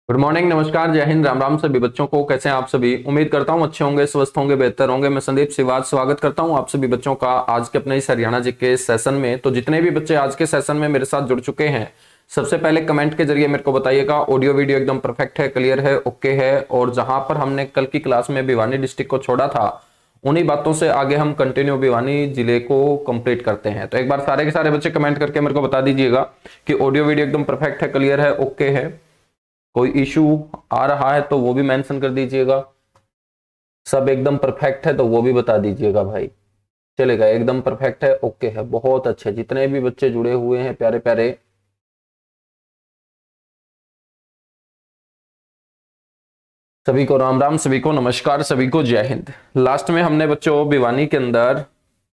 Good morning, नमस्कार, जय हिंद, राम राम सभी बच्चों को। कैसे हैं आप सभी? उम्मीद करता हूं अच्छे होंगे, स्वस्थ होंगे, बेहतर होंगे। मैं संदीप सिवाज स्वागत करता हूं आप सभी बच्चों का आज के अपने इस हरियाणा जी के सेशन में। तो जितने भी बच्चे आज के सेशन में मेरे साथ जुड़ चुके हैं, सबसे पहले कमेंट के जरिए मेरे को बताइएगा ऑडियो वीडियो एकदम परफेक्ट है, क्लियर है, ओके है। और जहां पर हमने कल की क्लास में भिवानी डिस्ट्रिक्ट को छोड़ा था, उन्हीं बातों से आगे हम कंटिन्यू भिवानी जिले को कंप्लीट करते हैं। तो एक बार सारे के सारे बच्चे कमेंट करके मेरे को बता दीजिएगा कि ऑडियो वीडियो एकदम परफेक्ट है, क्लियर है, ओके है। कोई इशू आ रहा है तो वो भी मेंशन कर दीजिएगा। सब एकदम परफेक्ट है तो वो भी बता दीजिएगा भाई। चलेगा, एकदम परफेक्ट है, ओके है, बहुत अच्छे। जितने भी बच्चे जुड़े हुए हैं प्यारे प्यारे, सभी को राम राम, सभी को नमस्कार, सभी को जय हिंद। लास्ट में हमने बच्चों भिवानी के अंदर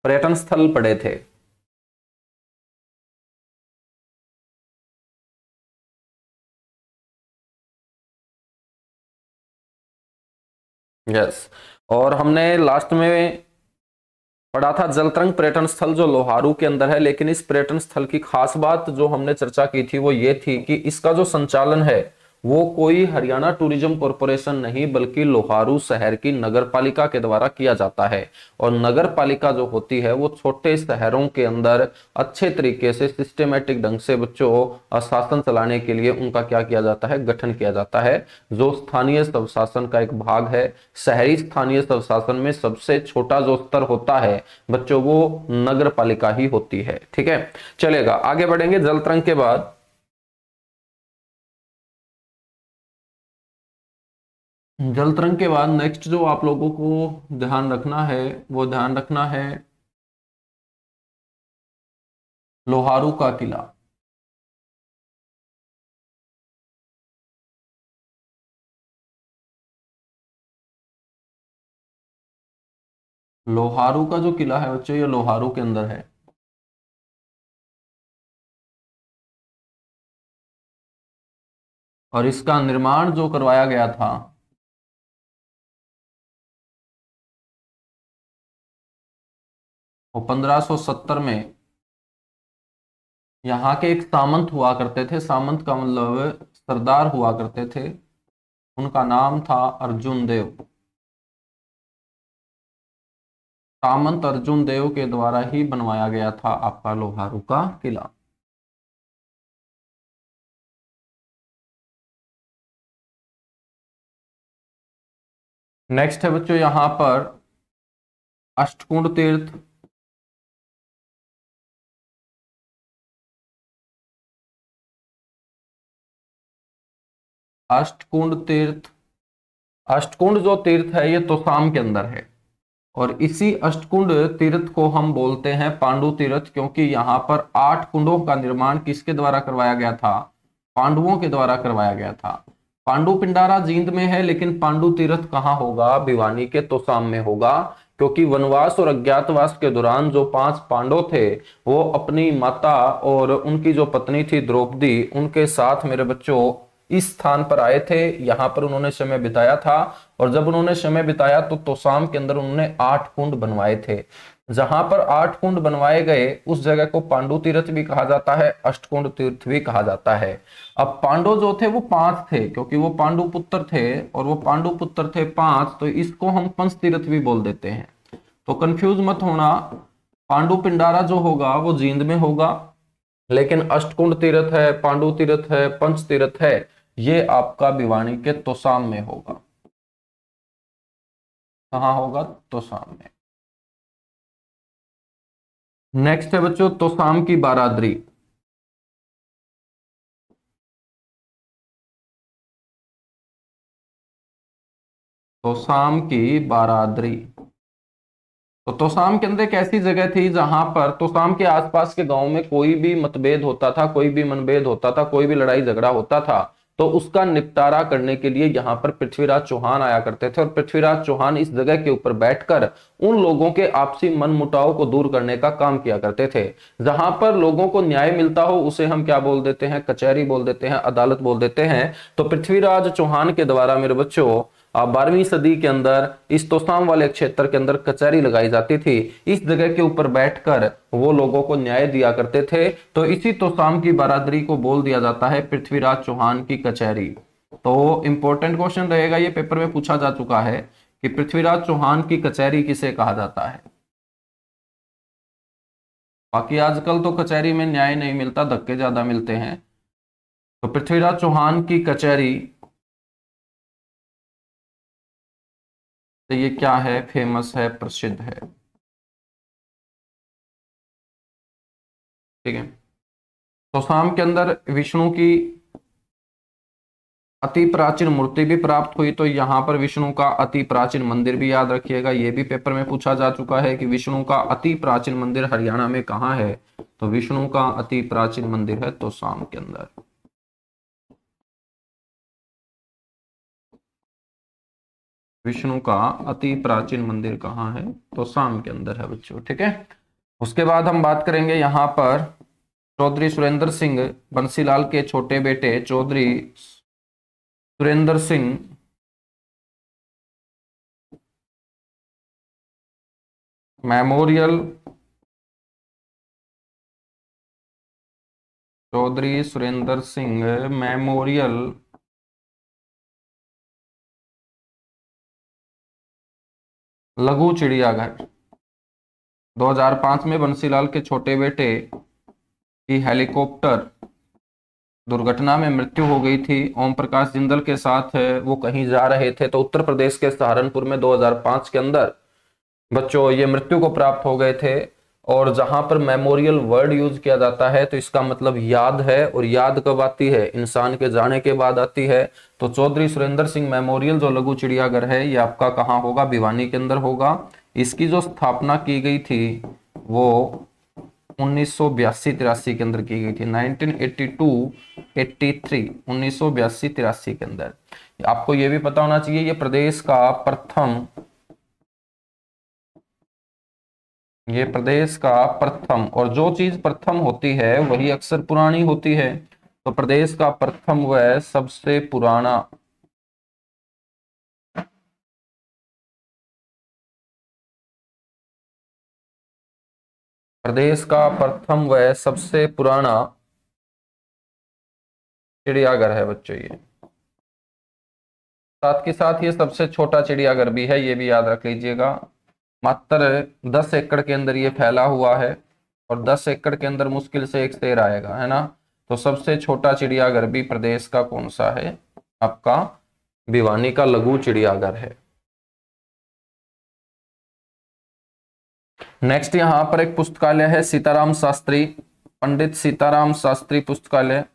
पर्यटन स्थल पढ़े थे। यस, और हमने लास्ट में पढ़ा था जलतरंग पर्यटन स्थल जो लोहारू के अंदर है। लेकिन इस पर्यटन स्थल की खास बात जो हमने चर्चा की थी वो ये थी कि इसका जो संचालन है वो कोई हरियाणा टूरिज्म कॉरपोरेशन नहीं बल्कि लोहारू शहर की नगर पालिका के द्वारा किया जाता है। और नगर पालिका जो होती है वो छोटे शहरों के अंदर अच्छे तरीके से सिस्टमेटिक ढंग से बच्चों शासन चलाने के लिए उनका क्या किया जाता है, गठन किया जाता है, जो स्थानीय स्वशासन का एक भाग है। शहरी स्थानीय स्वशासन में सबसे छोटा जो स्तर होता है बच्चों वो नगर पालिका ही होती है। ठीक है, चलेगा, आगे बढ़ेंगे। जलतरंग के बाद नेक्स्ट जो आप लोगों को ध्यान रखना है वो ध्यान रखना है लोहारू का किला। लोहारू का जो किला है बच्चों ये लोहारू के अंदर है। और इसका निर्माण जो करवाया गया था वो 1570 में यहाँ के एक सामंत हुआ करते थे। सामंत का मतलब सरदार हुआ करते थे, उनका नाम था अर्जुन देव। सामंत अर्जुन देव के द्वारा ही बनवाया गया था आपका लोहारू का किला। नेक्स्ट है बच्चों यहां पर अष्टकुंड तीर्थ। अष्टकुंड तीर्थ, अष्टकुंड जो तीर्थ है ये तोसाम के अंदर है। और इसी अष्टकुंड तीर्थ को हम बोलते हैं पांडु तीर्थ, क्योंकि यहाँ पर 8 कुंडों का निर्माण किसके द्वारा करवाया गया था? पांडवों के द्वारा करवाया गया था। पांडु पिंडारा जींद में है, लेकिन पांडु तीर्थ कहाँ होगा? भिवानी के तोसाम में होगा। क्योंकि वनवास और अज्ञातवास के दौरान जो 5 पांडव थे वो अपनी माता और उनकी जो पत्नी थी द्रौपदी, उनके साथ मेरे बच्चों इस स्थान पर आए थे। यहाँ पर उन्होंने समय बिताया था। और जब उन्होंने समय बिताया तो तोसाम के अंदर उन्होंने 8 कुंड बनवाए थे। जहां पर 8 कुंड बनवाए गए उस जगह को पांडु तीर्थ भी कहा जाता है, अष्टकुंड तीर्थ भी कहा जाता है। अब पांडव जो थे वो 5 थे, क्योंकि वो पांडु पुत्र थे और वो पांडु पुत्र थे 5, तो इसको हम पंच तीर्थ भी बोल देते हैं। तो कंफ्यूज मत होना, पांडु पिंडारा जो होगा वो जींद में होगा, लेकिन अष्टकुंड तीर्थ है, पांडु तीर्थ है, पंच तीर्थ है, ये आपका भिवानी के तोसाम में होगा। कहाँ होगा? तोसाम में। नेक्स्ट है बच्चों तोसाम की बारादरी। तोसाम की बारादरी, तो तोसाम के अंदर एक ऐसी जगह थी जहां पर तोसाम के आसपास के गांव में कोई भी मतभेद होता था, कोई भी मनभेद होता था, कोई भी लड़ाई झगड़ा होता था, तो उसका निपटारा करने के लिए यहाँ पर पृथ्वीराज चौहान आया करते थे। और पृथ्वीराज चौहान इस जगह के ऊपर बैठकर उन लोगों के आपसी मनमुटाव को दूर करने का काम किया करते थे। जहां पर लोगों को न्याय मिलता हो उसे हम क्या बोल देते हैं? कचहरी बोल देते हैं, अदालत बोल देते हैं। तो पृथ्वीराज चौहान के द्वारा मेरे बच्चों 12वीं सदी के अंदर इस तोसाम वाले क्षेत्र के अंदर कचहरी लगाई जाती थी। इस जगह के ऊपर बैठकर वो लोगों को न्याय दिया करते थे। तो इसी तोसाम की बारादरी को बोल दिया जाता है पृथ्वीराज चौहान की कचहरी। तो इंपॉर्टेंट क्वेश्चन रहेगा, ये पेपर में पूछा जा चुका है कि पृथ्वीराज चौहान की कचहरी किसे कहा जाता है। बाकी आजकल तो कचहरी में न्याय नहीं मिलता, धक्के ज्यादा मिलते हैं। तो पृथ्वीराज चौहान की कचहरी, तो ये क्या है, फेमस है, प्रसिद्ध है। ठीक है। तो शाम के अंदर विष्णु की अति प्राचीन मूर्ति भी प्राप्त हुई, तो यहां पर विष्णु का अति प्राचीन मंदिर भी याद रखिएगा, ये भी पेपर में पूछा जा चुका है कि विष्णु का अति प्राचीन मंदिर हरियाणा में कहाँ है। तो विष्णु का अति प्राचीन मंदिर है तो शाम के अंदर। विष्णु का अति प्राचीन मंदिर कहाँ है, तो शाम के अंदर है बच्चों। ठीक है। उसके बाद हम बात करेंगे यहाँ पर चौधरी सुरेंद्र सिंह, बंसीलाल के छोटे बेटे चौधरी सुरेंद्र सिंह मेमोरियल, चौधरी सुरेंद्र सिंह मेमोरियल लघु चिड़ियाघर, 2005 में बंसीलाल के छोटे बेटे की हेलीकॉप्टर दुर्घटना में मृत्यु हो गई थी। ओम प्रकाश जिंदल के साथ वो कहीं जा रहे थे, तो उत्तर प्रदेश के सहारनपुर में 2005 के अंदर बच्चों ये मृत्यु को प्राप्त हो गए थे। और जहां पर मेमोरियल वर्ड यूज किया जाता है तो इसका मतलब याद है, और याद कब आती है, इंसान के जाने के बाद आती है। तो चौधरी सुरेंद्र सिंह मेमोरियल जो लघु चिड़ियाघर है ये आपका कहाँ होगा, भिवानी के अंदर होगा। इसकी जो स्थापना की गई थी वो 1982-83 के अंदर की गई थी, 1982-83, 1982-83 के अंदर। आपको ये भी पता होना चाहिए ये प्रदेश का प्रथम, ये प्रदेश का प्रथम, और जो चीज प्रथम होती है वही अक्सर पुरानी होती है। तो प्रदेश का प्रथम व सबसे पुराना, प्रदेश का प्रथम व सबसे पुराना चिड़ियाघर है बच्चों ये। साथ के साथ ये सबसे छोटा चिड़ियाघर भी है, ये भी याद रख लीजिएगा। मात्र 10 एकड़ के अंदर ये फैला हुआ है, और 10 एकड़ के अंदर मुश्किल से एक शेर आएगा, है ना। तो सबसे छोटा चिड़ियाघर भी प्रदेश का कौन सा है, आपका भिवानी का लघु चिड़ियाघर है। नेक्स्ट यहाँ पर एक पुस्तकालय है सीताराम शास्त्री, पंडित सीताराम शास्त्री पुस्तकालय।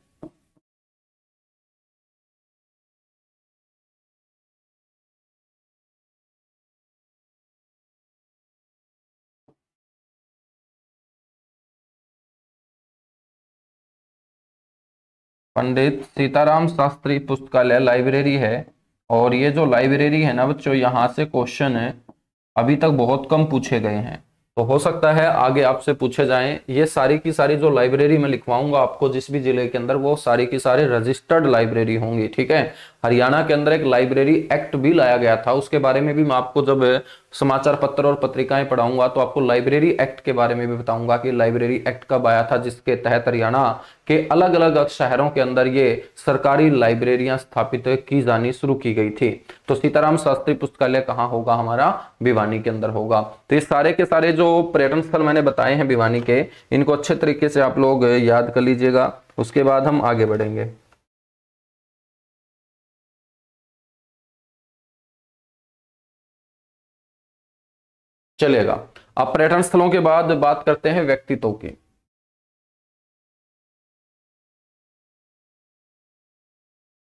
पंडित सीताराम शास्त्री पुस्तकालय लाइब्रेरी है। और ये जो लाइब्रेरी है ना बच्चों, यहाँ से क्वेश्चन है अभी तक बहुत कम पूछे गए हैं, तो हो सकता है आगे आपसे पूछे जाएं। ये सारी की सारी जो लाइब्रेरी मैं लिखवाऊंगा आपको जिस भी जिले के अंदर, वो सारी की सारी रजिस्टर्ड लाइब्रेरी होंगी। ठीक है। हरियाणा के अंदर एक लाइब्रेरी एक्ट भी लाया गया था, उसके बारे में भी मैं आपको जब समाचार पत्र और पत्रिकाएं पढ़ाऊंगा तो आपको लाइब्रेरी एक्ट के बारे में भी बताऊंगा कि लाइब्रेरी एक्ट कब आया था, जिसके तहत हरियाणा के अलग अलग शहरों के अंदर ये सरकारी लाइब्रेरियां स्थापित की जानी शुरू की गई थी। तो सीताराम शास्त्री पुस्तकालय कहाँ होगा, हमारा भिवानी के अंदर होगा। तो ये सारे के सारे जो पर्यटन स्थल मैंने बताए हैं भिवानी के, इनको अच्छे तरीके से आप लोग याद कर लीजिएगा। उसके बाद हम आगे बढ़ेंगे। चलेगा। अब पर्यटन स्थलों के बाद बात करते हैं व्यक्तित्व की।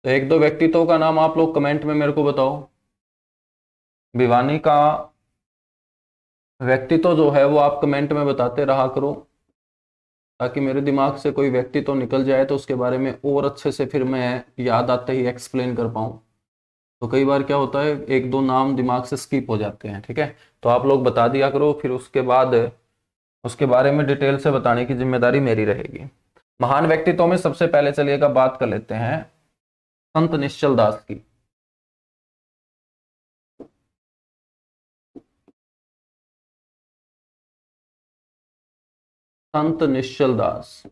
तो एक दो व्यक्तित्व का नाम आप लोग कमेंट में मेरे को बताओ। भिवानी का व्यक्तित्व जो है वो आप कमेंट में बताते रहा करो, ताकि मेरे दिमाग से कोई व्यक्तित्व निकल जाए तो उसके बारे में और अच्छे से फिर मैं याद आते ही एक्सप्लेन कर पाऊँ। तो कई बार क्या होता है एक दो नाम दिमाग से स्किप हो जाते हैं। ठीक है। तो आप लोग बता दिया करो, फिर उसके बाद उसके बारे में डिटेल से बताने की जिम्मेदारी मेरी रहेगी। महान व्यक्तित्वों में सबसे पहले चलिएगा बात कर लेते हैं संत निश्चल दास की। संत निश्चल दास,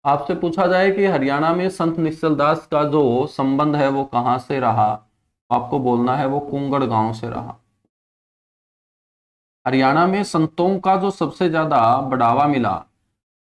आपसे पूछा जाए कि हरियाणा में संत निश्चल दास का जो संबंध है वो कहाँ से रहा, आपको बोलना है वो कुंगड़ गांव से रहा। हरियाणा में संतों का जो सबसे ज्यादा बढ़ावा मिला,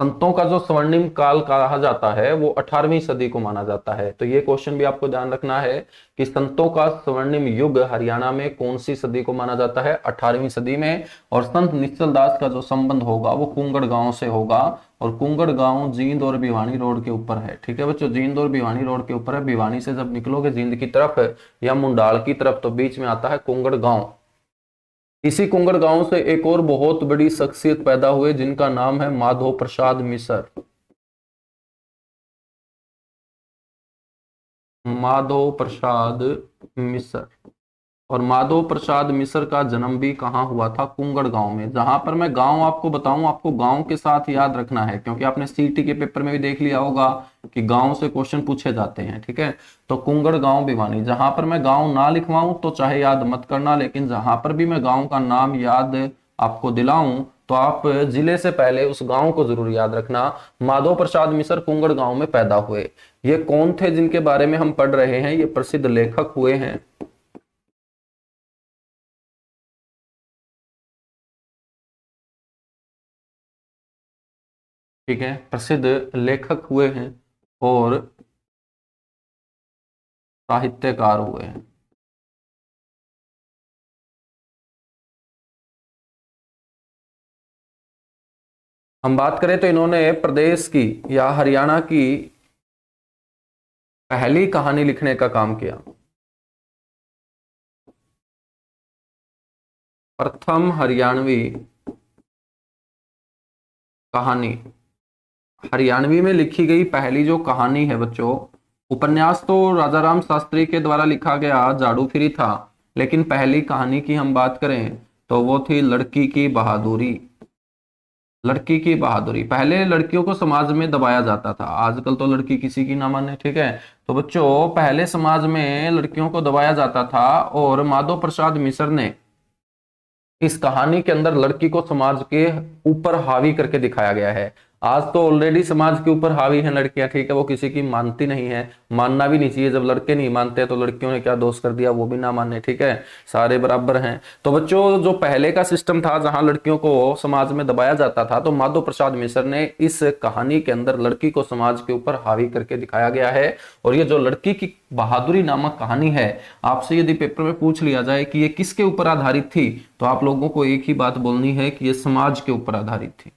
संतों का जो स्वर्णिम काल कहा जाता है वो 18वीं सदी को माना जाता है। तो ये क्वेश्चन भी आपको ध्यान रखना है कि संतों का स्वर्णिम युग हरियाणा में कौन सी सदी को माना जाता है, 18वीं सदी में। और संत निश्चल दास का जो संबंध होगा वो कुंगड़ गांव से होगा, और कुंगड़ गांव जींद और भिवानी रोड के ऊपर है। ठीक है बच्चों, जींद और भिवानी रोड के ऊपर है। भिवानी से जब निकलोगे जींद की तरफ या मुंडाल की तरफ तो बीच में आता है कुंगड़ गांव। इसी कुंगड़ गांव से एक और बहुत बड़ी शख्सियत पैदा हुए जिनका नाम है माधव प्रसाद मिसर। माधव प्रसाद मिसर। और माधव प्रसाद मिसर का जन्म भी कहाँ हुआ था, कुंगड़ गांव में। जहां पर मैं गांव आपको बताऊं, आपको गांव के साथ याद रखना है, क्योंकि आपने सीटी के पेपर में भी देख लिया होगा कि गांव से क्वेश्चन पूछे जाते हैं। ठीक है, तो कुंगड़ गांव भिवानी, जहां पर मैं गांव ना लिखवाऊं तो चाहे याद मत करना, लेकिन जहां पर भी मैं गांव का नाम याद आपको दिलाऊं तो आप जिले से पहले उस गांव को जरूर याद रखना। माधव प्रसाद मिसर कुंगड़ गांव में पैदा हुए। ये कौन थे जिनके बारे में हम पढ़ रहे हैं, ये प्रसिद्ध लेखक हुए हैं। ठीक है, प्रसिद्ध लेखक हुए हैं और साहित्यकार हुए हैं। हम बात करें तो इन्होंने प्रदेश की या हरियाणा की पहली कहानी लिखने का काम किया। प्रथम हरियाणवी कहानी, हरियाणवी में लिखी गई पहली जो कहानी है बच्चों, उपन्यास तो राजा राम शास्त्री के द्वारा लिखा गया जादू फिरी था, लेकिन पहली कहानी की हम बात करें तो वो थी लड़की की बहादुरी। लड़की की बहादुरी। पहले लड़कियों को समाज में दबाया जाता था, आजकल तो लड़की किसी की ना माने। ठीक है, तो बच्चों पहले समाज में लड़कियों को दबाया जाता था, और माधव प्रसाद मिसर ने इस कहानी के अंदर लड़की को समाज के ऊपर हावी करके दिखाया गया है। आज तो ऑलरेडी समाज के ऊपर हावी है लड़कियां। ठीक है, वो किसी की मानती नहीं है, मानना भी नहीं चाहिए। जब लड़के नहीं मानते तो लड़कियों ने क्या दोष कर दिया, वो भी ना माने। ठीक है, सारे बराबर हैं। तो बच्चों जो पहले का सिस्टम था जहां लड़कियों को समाज में दबाया जाता था, तो माधव प्रसाद मिसर ने इस कहानी के अंदर लड़की को समाज के ऊपर हावी करके दिखाया गया है। और ये जो लड़की की बहादुरी नामक कहानी है, आपसे यदि पेपर में पूछ लिया जाए कि ये किसके ऊपर आधारित थी, तो आप लोगों को एक ही बात बोलनी है कि ये समाज के ऊपर आधारित थी।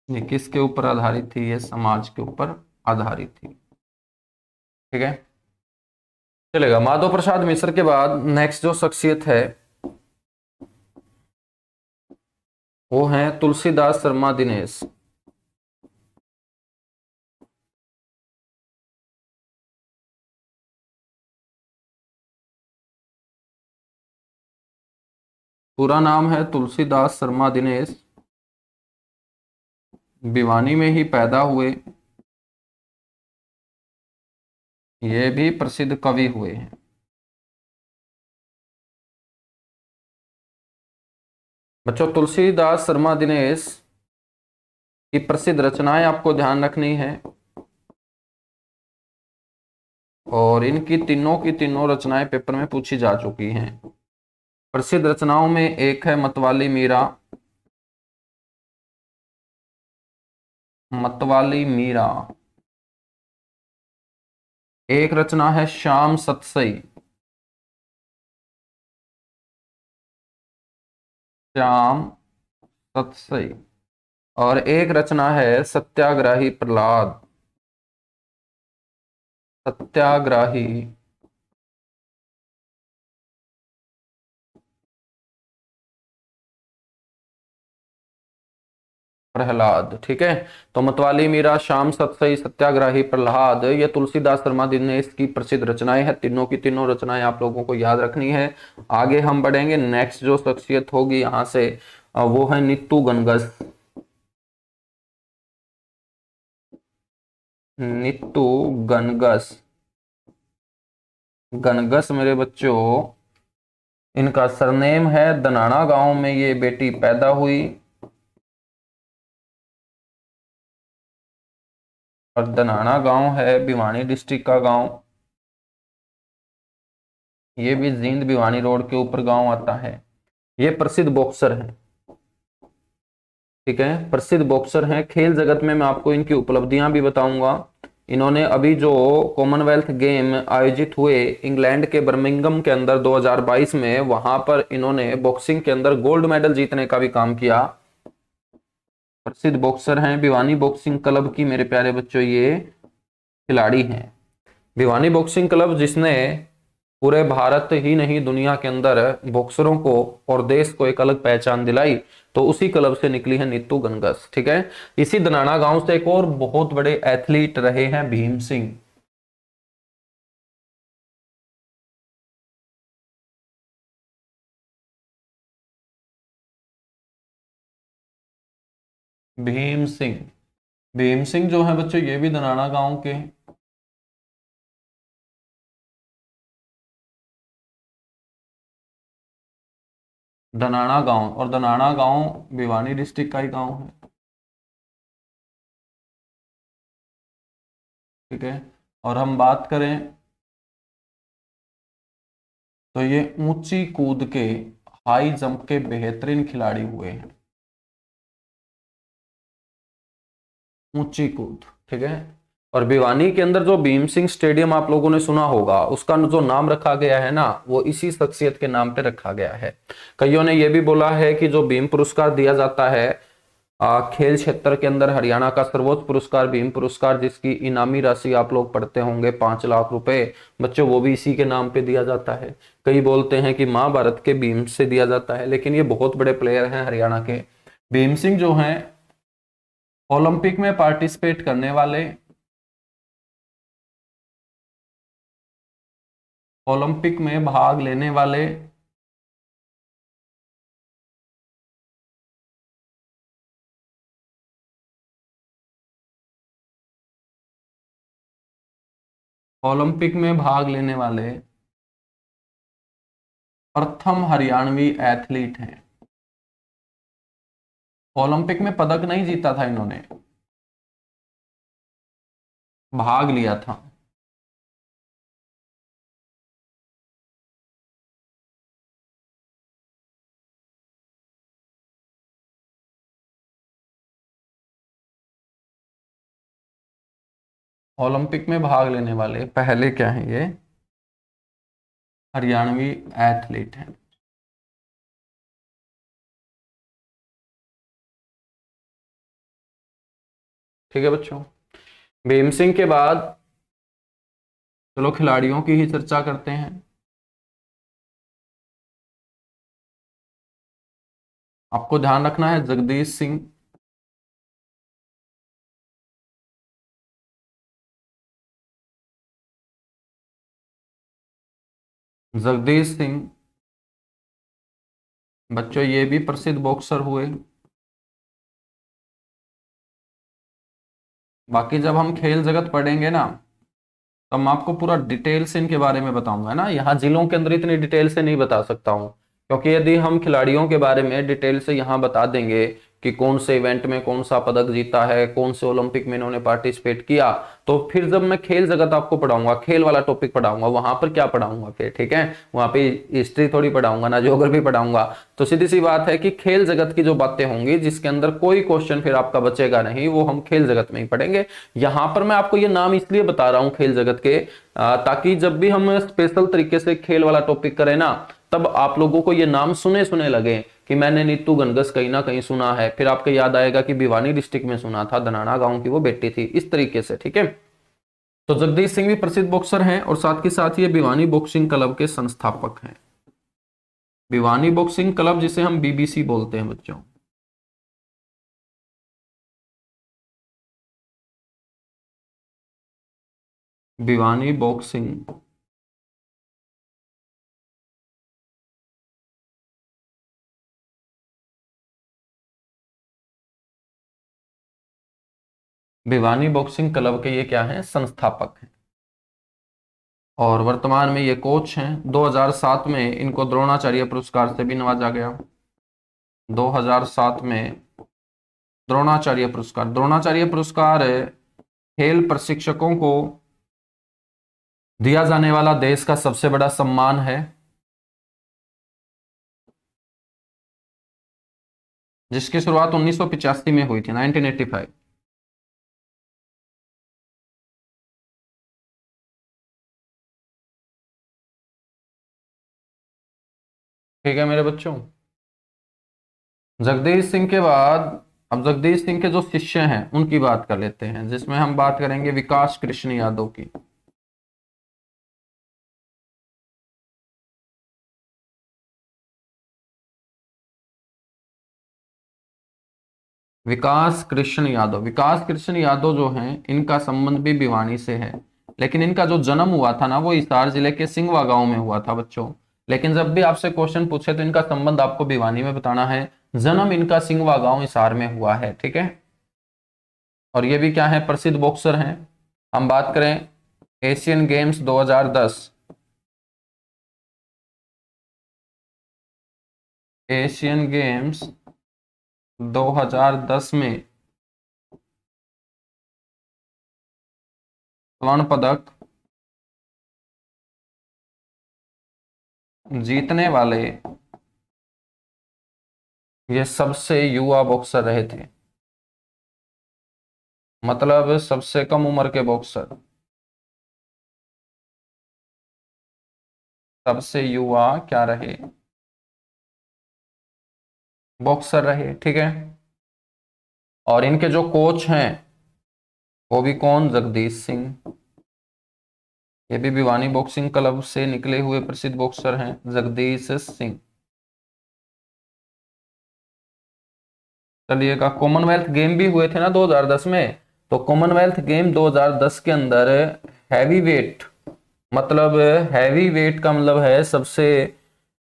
ये किसके ऊपर आधारित थी, ये समाज के ऊपर आधारित थी। ठीक है, चलेगा। माधव प्रसाद मिश्र के बाद नेक्स्ट जो शख्सियत है वो है तुलसीदास शर्मा दिनेश। पूरा नाम है तुलसीदास शर्मा दिनेश, भिवानी में ही पैदा हुए, ये भी प्रसिद्ध कवि हुए हैं। बच्चों तुलसीदास शर्मा दिनेश की प्रसिद्ध रचनाएं आपको ध्यान रखनी है, और इनकी तीनों की तीनों रचनाएं पेपर में पूछी जा चुकी हैं। प्रसिद्ध रचनाओं में एक है मतवाली मीरा, मतवाली मीरा। एक रचना है श्याम सतसई, श्याम सतसई। और एक रचना है सत्याग्रही प्रहलाद, सत्याग्रही प्रहलाद। ठीक है, तो मतवाली मीरा, श्याम सतसई, सत्याग्रही प्रहलाद, ये तुलसीदास शर्मा दिनेश की प्रसिद्ध रचनाएं हैं। तीनों की तीनों रचनाएं आप लोगों को याद रखनी है। आगे हम बढ़ेंगे, नेक्स्ट जो शख्सियत होगी यहां से वो है नीतू गणगस। नीतू गणगस। गणगस मेरे बच्चों, इनका सरनेम है दनाना गांव में ये बेटी पैदा हुई, और दनाना गांव है भिवानी डिस्ट्रिक्ट का गांव। ये भी जींद भिवानी रोड के ऊपर गांव आता है। ये प्रसिद्ध बॉक्सर हैं, ठीक है, प्रसिद्ध बॉक्सर हैं। खेल जगत में मैं आपको इनकी उपलब्धियां भी बताऊंगा। इन्होंने अभी जो कॉमनवेल्थ गेम आयोजित हुए इंग्लैंड के बर्मिंघम के अंदर 2022 में, वहां पर इन्होंने बॉक्सिंग के अंदर गोल्ड मेडल जीतने का भी काम किया। प्रसिद्ध बॉक्सर हैं, भिवानी बॉक्सिंग क्लब की मेरे प्यारे बच्चों ये खिलाड़ी हैं। भिवानी बॉक्सिंग क्लब जिसने पूरे भारत ही नहीं दुनिया के अंदर बॉक्सरों को और देश को एक अलग पहचान दिलाई, तो उसी क्लब से निकली है नीतू गणगस, ठीक है। इसी दनाना गांव से एक और बहुत बड़े एथलीट रहे हैं भीम सिंह। भीम सिंह, भीम सिंह जो है बच्चों ये भी दनाना गांव के। दनाना गांव, और दनाना गांव भिवानी डिस्ट्रिक्ट का ही गांव है, ठीक है। और हम बात करें तो ये ऊंची कूद के, हाई जंप के बेहतरीन खिलाड़ी हुए हैं, ऊंची कूद, ठीक है। और भिवानी के अंदर जो भीम सिंह स्टेडियम आप लोगों ने सुना होगा, उसका जो नाम रखा गया है ना, वो इसी शख्सियत के नाम पे रखा गया है। कईयों ने यह भी बोला है कि जो भीम पुरस्कार दिया जाता है खेल क्षेत्र के अंदर, हरियाणा का सर्वोच्च पुरस्कार भीम पुरस्कार, जिसकी इनामी राशि आप लोग पढ़ते होंगे 5 लाख रुपए, बच्चों वो भी इसी के नाम पे दिया जाता है। कई बोलते हैं कि महाभारत के भीम से दिया जाता है, लेकिन ये बहुत बड़े प्लेयर हैं हरियाणा के। भीम सिंह जो हैं ओलंपिक में पार्टिसिपेट करने वाले, ओलंपिक में भाग लेने वाले ओलंपिक में भाग लेने वाले प्रथम हरियाणवी एथलीट हैं। ओलंपिक में पदक नहीं जीता था इन्होंने, भाग लिया था। ओलंपिक में भाग लेने वाले पहले क्या है ये हरियाणवी एथलीट हैं, ठीक है बच्चों। भीम सिंह के बाद चलो खिलाड़ियों की ही चर्चा करते हैं। आपको ध्यान रखना है जगदीश सिंह, जगदीश सिंह बच्चों ये भी प्रसिद्ध बॉक्सर हुए। बाकी जब हम खेल जगत पढ़ेंगे ना, तो मैं आपको पूरा डिटेल से इनके बारे में बताऊंगा ना, यहाँ जिलों के अंदर इतनी डिटेल से नहीं बता सकता हूँ, क्योंकि यदि हम खिलाड़ियों के बारे में डिटेल से यहाँ बता देंगे कि कौन से इवेंट में कौन सा पदक जीता है, कौन से ओलंपिक में इन्होंने पार्टिसिपेट किया, तो फिर जब मैं खेल जगत आपको पढ़ाऊंगा, खेल वाला टॉपिक पढ़ाऊंगा, वहां पर क्या पढ़ाऊंगा फिर, ठीक है, वहां पे हिस्ट्री थोड़ी पढ़ाऊंगा ना, ज्योग्राफी पढ़ाऊंगा। तो सीधी सी बात है कि खेल जगत की जो बातें होंगी जिसके अंदर कोई क्वेश्चन फिर आपका बचेगा नहीं, वो हम खेल जगत में ही पढ़ेंगे। यहां पर मैं आपको ये नाम इसलिए बता रहा हूं खेल जगत के, ताकि जब भी हम स्पेशल तरीके से खेल वाला टॉपिक करें ना, तब आप लोगों को ये नाम सुने सुने लगे कि मैंने नीतू गणगस कहीं ना कहीं सुना है, फिर आपको याद आएगा कि भिवानी डिस्ट्रिक्ट में सुना था, धनाना गांव की वो बेटी थी, इस तरीके से, ठीक है। तो जगदीश सिंह भी प्रसिद्ध बॉक्सर हैं, और साथ के साथ ये भिवानी बॉक्सिंग क्लब के संस्थापक हैं। भिवानी बॉक्सिंग क्लब जिसे हम बीबीसी बोलते हैं बच्चों, Bhiwani boxing, Bhiwani boxing club के ये क्या है, संस्थापक हैं। और वर्तमान में ये कोच हैं। 2007 में इनको द्रोणाचार्य पुरस्कार से भी नवाजा गया। 2007 में द्रोणाचार्य पुरस्कार खेल प्रशिक्षकों को दिया जाने वाला देश का सबसे बड़ा सम्मान है, जिसकी शुरुआत 1985 में हुई थी, 1985। ठीक है मेरे बच्चों। जगदीश सिंह के बाद अब जगदीश सिंह के जो शिष्य हैं उनकी बात कर लेते हैं, जिसमें हम बात करेंगे विकास कृष्ण यादव की। विकास कृष्ण यादव जो हैं, इनका संबंध भी भिवानी से है। लेकिन इनका जो जन्म हुआ था ना, वो हिसार जिले के सिंगवा गांव में हुआ था बच्चों। लेकिन जब भी आपसे क्वेश्चन पूछे तो इनका संबंध आपको भिवानी में बताना है। जन्म इनका सिंगवा गांव हिसार में हुआ है, ठीक है। और ये भी क्या है, प्रसिद्ध बॉक्सर हैं। हम बात करें एशियन गेम्स 2010, एशियन गेम्स 2010 में स्वर्ण पदक जीतने वाले ये सबसे युवा बॉक्सर रहे थे। मतलब सबसे कम उम्र के बॉक्सर, सबसे युवा क्या रहे, बॉक्सर रहे, ठीक है। और इनके जो कोच हैं वो भी कौन, जगदीश सिंह। ये भी भिवानी बॉक्सिंग क्लब से निकले हुए प्रसिद्ध बॉक्सर हैं, जगदीश सिंह। चलिएगा, कॉमनवेल्थ गेम भी हुए थे ना 2010 में। तो कॉमनवेल्थ गेम 2010 के अंदर हैवी वेट, मतलब हैवी वेट का मतलब है सबसे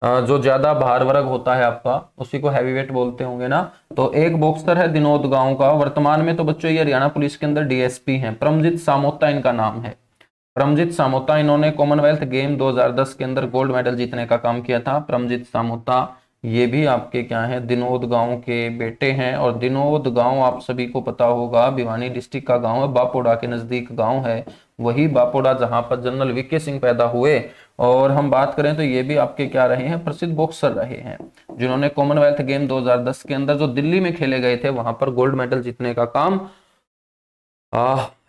जो ज्यादा भार वर्ग होता है आपका, उसी को हैवी वेट बोलते होंगे ना। तो एक बॉक्सर है विनोद गांव का, वर्तमान में तो बच्चों ये हरियाणा पुलिस के अंदर डीएसपी हैं, परमजीत सामोता इनका नाम है। परमजीत सामोता, इन्होंने कॉमनवेल्थ गेम 2010 के अंदर गोल्ड मेडल जीतने का काम किया था। परमजीत सामोता ये भी आपके क्या है, दिनोद गांव के बेटे हैं। और दिनोद गांव आप सभी को पता होगा भिवानी डिस्ट्रिक्ट का गांव है, बापोड़ा के नजदीक गांव है। वही बापोड़ा जहां पर जनरल वीके सिंह पैदा हुए। और हम बात करें तो ये भी आपके क्या रहे हैं, प्रसिद्ध बॉक्सर रहे हैं, जिन्होंने कॉमनवेल्थ गेम 2010 के अंदर जो दिल्ली में खेले गए थे वहां पर गोल्ड मेडल जीतने का काम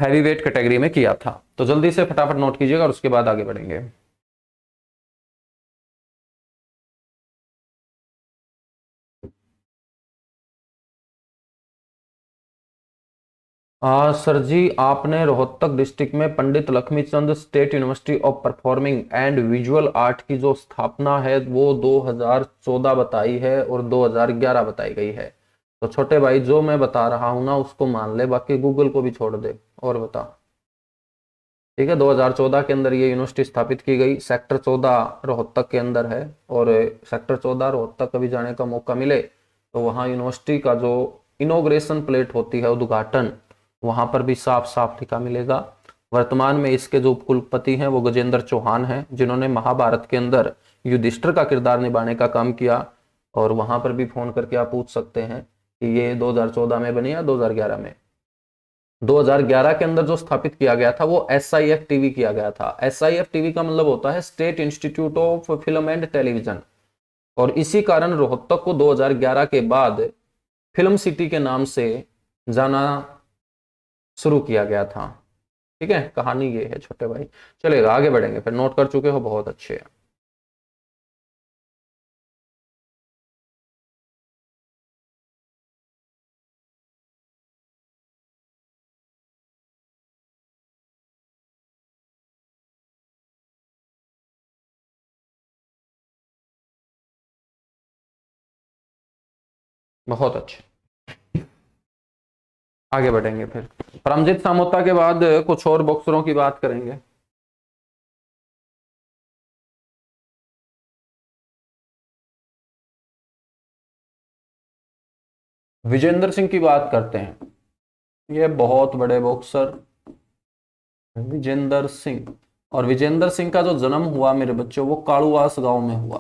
हैवी वेट कैटेगरी में किया था। तो जल्दी से फटाफट नोट कीजिएगा और उसके बाद आगे बढ़ेंगे। सर जी, आपने रोहतक डिस्ट्रिक्ट में Pandit Lakshmichand state university of performing and visual art की जो स्थापना है वो 2014 बताई है और 2011 बताई गई है। तो छोटे भाई, जो मैं बता रहा हूं ना उसको मान ले, बाकी गूगल को भी छोड़ दे और बता। ठीक है, 2014 के अंदर ये यूनिवर्सिटी स्थापित की गई, सेक्टर 14 रोहतक के अंदर है। और सेक्टर 14 रोहतक कभी जाने का मौका मिले तो वहाँ यूनिवर्सिटी का जो इनॉग्रेशन प्लेट होती है, उद्घाटन, वहां पर भी साफ साफ लिखा मिलेगा। वर्तमान में इसके जो उपकुलपति हैं वो गजेंद्र चौहान हैं, जिन्होंने महाभारत के अंदर युधिष्ठिर का किरदार निभाने का काम किया। और वहां पर भी फोन करके आप पूछ सकते हैं कि ये 2014 में बनी या 2011 में। 2011 के अंदर जो स्थापित किया गया था वो SIF टीवी किया गया था। SIF टीवी का मतलब होता है state institute of film and television. और इसी कारण रोहतक को 2011 के बाद फिल्म सिटी के नाम से जाना शुरू किया गया था। ठीक है, कहानी ये है छोटे भाई। चलेगा, आगे बढ़ेंगे, फिर नोट कर चुके हो, बहुत अच्छे है। बहुत अच्छे, आगे बढ़ेंगे फिर। परमजीत सामोता के बाद कुछ और बॉक्सरों की बात करेंगे। विजेंद्र सिंह की बात करते हैं। ये बहुत बड़े बॉक्सर विजेंद्र सिंह। और विजेंद्र सिंह का जो जन्म हुआ मेरे बच्चों वो कालुवास गांव में हुआ।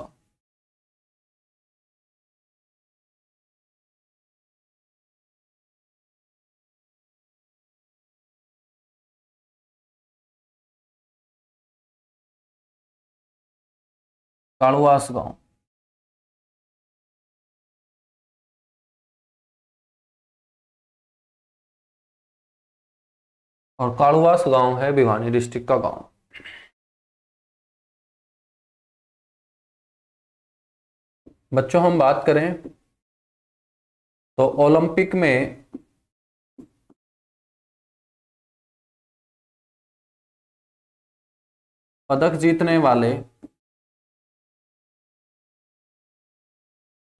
कालुवास गांव। और कालुवास गांव है भिवानी डिस्ट्रिक्ट का गांव। बच्चों हम बात करें तो ओलंपिक में पदक जीतने वाले,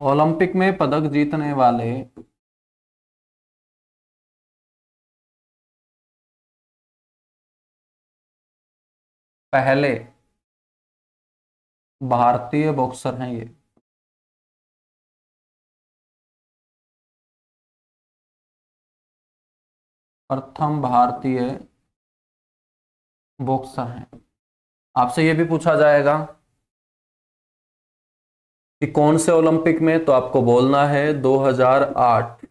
ओलंपिक में पदक जीतने वाले पहले भारतीय बॉक्सर हैं ये। प्रथम भारतीय बॉक्सर हैं। आपसे ये भी पूछा जाएगा कि कौन से ओलंपिक में, तो आपको बोलना है 2008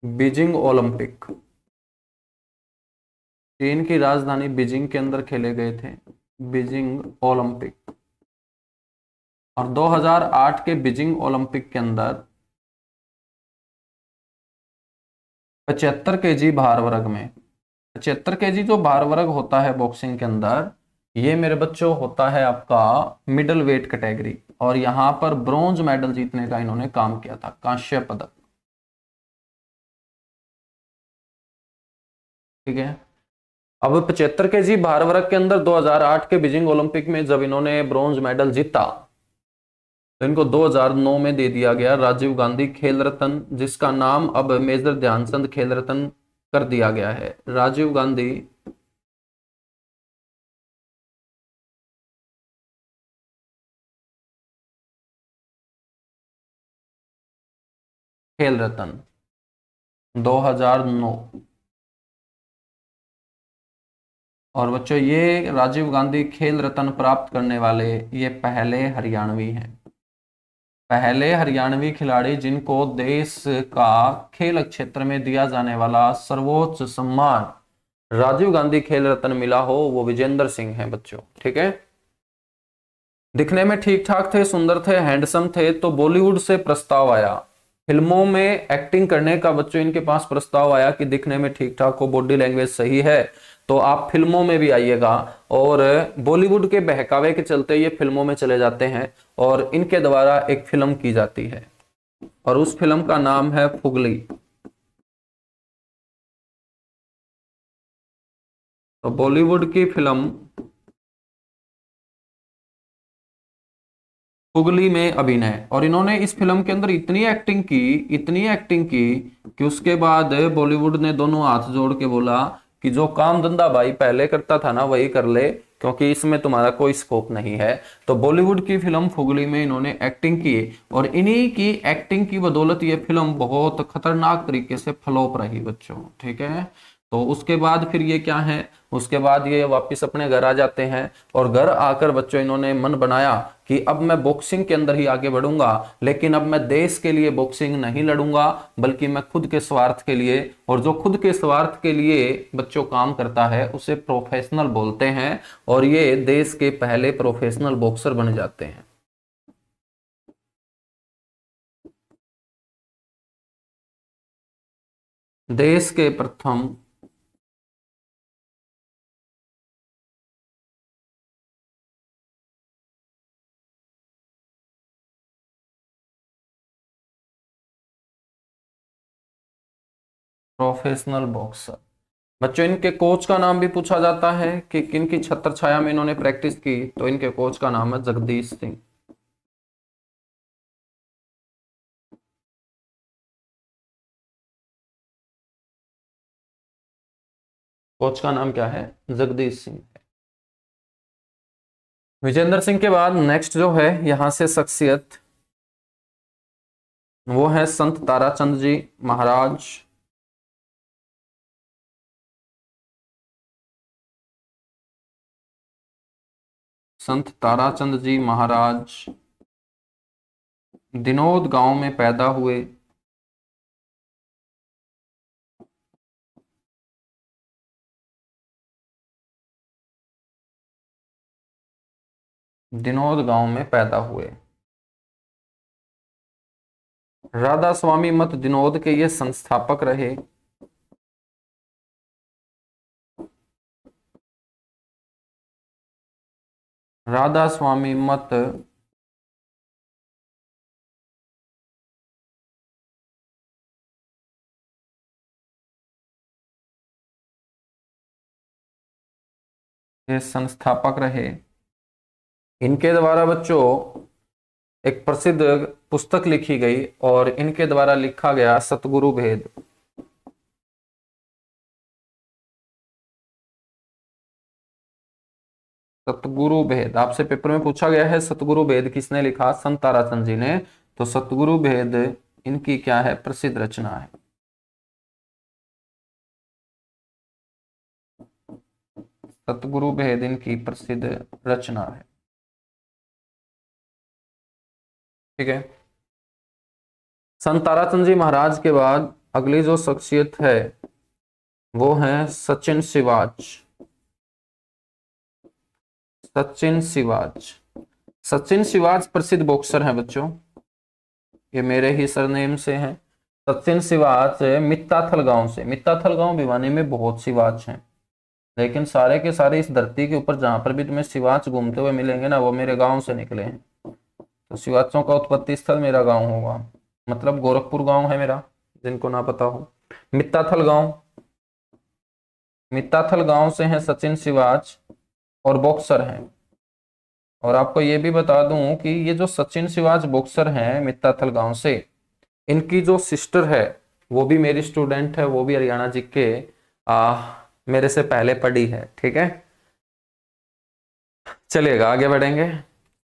बीजिंग ओलंपिक। चीन की राजधानी बीजिंग के अंदर खेले गए थे बीजिंग ओलंपिक। और 2008 के बीजिंग ओलंपिक के अंदर 75 kg भार वर्ग में, 75 kg जो भार वर्ग होता है बॉक्सिंग के अंदर, ये मेरे बच्चों होता है आपका मिडल वेट कैटेगरी। और यहां पर ब्रॉन्ज मेडल जीतने का इन्होंने काम किया था, कांस्य पदक। ठीक है। अब 75 kg भार वर्ग के अंदर 2008 के बीजिंग ओलंपिक में जब इन्होंने ब्रॉन्ज मेडल जीता तो इनको 2009 में दे दिया गया राजीव गांधी खेल रत्न, जिसका नाम अब मेजर ध्यानचंद खेल रत्न कर दिया गया है। राजीव गांधी खेल रत्न 2009। और बच्चों ये राजीव गांधी खेल रत्न प्राप्त करने वाले ये पहले हरियाणवी हैं, पहले हरियाणवी खिलाड़ी जिनको देश का खेल क्षेत्र में दिया जाने वाला सर्वोच्च सम्मान राजीव गांधी खेल रत्न मिला हो वो विजेंद्र सिंह हैं बच्चों। ठीक है। दिखने में ठीक ठाक थे, सुंदर थे, हैंडसम थे, तो बॉलीवुड से प्रस्ताव आया, फिल्मों में एक्टिंग करने का बच्चों इनके पास प्रस्ताव आया कि दिखने में ठीक ठाक हो, बॉडी लैंग्वेज सही है, तो आप फिल्मों में भी आइएगा। और बॉलीवुड के बहकावे के चलते ये फिल्मों में चले जाते हैं और इनके द्वारा एक फिल्म की जाती है और उस फिल्म का नाम है फुगली। तो बॉलीवुड की फिल्म फुगली में अभिनय, और इन्होंने इस फिल्म के अंदर इतनी एक्टिंग की, इतनी एक्टिंग की कि उसके बाद बॉलीवुड ने दोनों हाथ जोड़ के बोला कि जो काम धंधा भाई पहले करता था ना वही कर ले, क्योंकि इसमें तुम्हारा कोई स्कोप नहीं है। तो बॉलीवुड की फिल्म फुगली में इन्होंने एक्टिंग की और इन्हीं की एक्टिंग की बदौलत ये फिल्म बहुत खतरनाक तरीके से फ्लॉप रही बच्चों। ठीक है। तो उसके बाद फिर ये क्या है, उसके बाद ये वापस अपने घर आ जाते हैं और घर आकर बच्चों इन्होंने मन बनाया कि अब मैं बॉक्सिंग के अंदर ही आगे बढ़ूंगा, लेकिन अब मैं देश के लिए बॉक्सिंग नहीं लड़ूंगा बल्कि मैं खुद के स्वार्थ के लिए, और जो खुद के स्वार्थ के लिए बच्चों काम करता है उसे प्रोफेशनल बोलते हैं। और ये देश के पहले प्रोफेशनल बॉक्सर बन जाते हैं। देश के प्रथम प्रोफेशनल बॉक्सर। बच्चों इनके कोच का नाम भी पूछा जाता है कि किन की छत्र छाया में इन्होंने प्रैक्टिस की, तो इनके कोच का नाम है जगदीश सिंह। कोच का नाम क्या है? जगदीश सिंह। विजेंद्र सिंह के बाद नेक्स्ट जो है यहां से शख्सियत वो है संत ताराचंद जी महाराज। संत ताराचंद जी महाराज दिनोद गांव में पैदा हुए। दिनोद गांव में पैदा हुए। राधा स्वामी मठ दिनोद के ये संस्थापक रहे। राधा स्वामी मठ के संस्थापक रहे। इनके द्वारा बच्चों एक प्रसिद्ध पुस्तक लिखी गई और इनके द्वारा लिखा गया सतगुरु भेद। सतगुरु भेद आपसे पेपर में पूछा गया है, सतगुरु भेद किसने लिखा? संत ताराचंद जी ने। तो सतगुरु भेद इनकी क्या है? प्रसिद्ध रचना है। सतगुरु भेद इनकी प्रसिद्ध रचना है। ठीक है। संत ताराचंद जी महाराज के बाद अगली जो शख्सियत है वो है सचिन सिवाच। सचिन सिवाच। सचिन सिवाच प्रसिद्ध बॉक्सर हैं बच्चों, ये मेरे ही सरनेम से हैं। सचिन सिवाच मित्ताथल गांव से। मित्ताथल गांव भिवानी में बहुत सिवाच हैं, लेकिन सारे के सारे इस धरती के ऊपर जहां पर भी तुम्हें सिवाच घूमते हुए मिलेंगे ना, वो मेरे गांव से निकले हैं। तो सिवाचों का उत्पत्ति स्थल मेरा गांव होगा, मतलब गोरखपुर गांव है मेरा, जिनको ना पता हो। मित्ताथल गांव, मित्ताथल गांव से हैं सचिन सिवाच और बॉक्सर हैं। और आपको ये भी बता दूं कि ये जो सचिन सिवाच बॉक्सर हैं मित्ताथल गांव से, इनकी जो सिस्टर है वो भी मेरी स्टूडेंट है, वो भी हरियाणा जी के मेरे से पहले पढ़ी है। ठीक है, चलिएगा आगे बढ़ेंगे।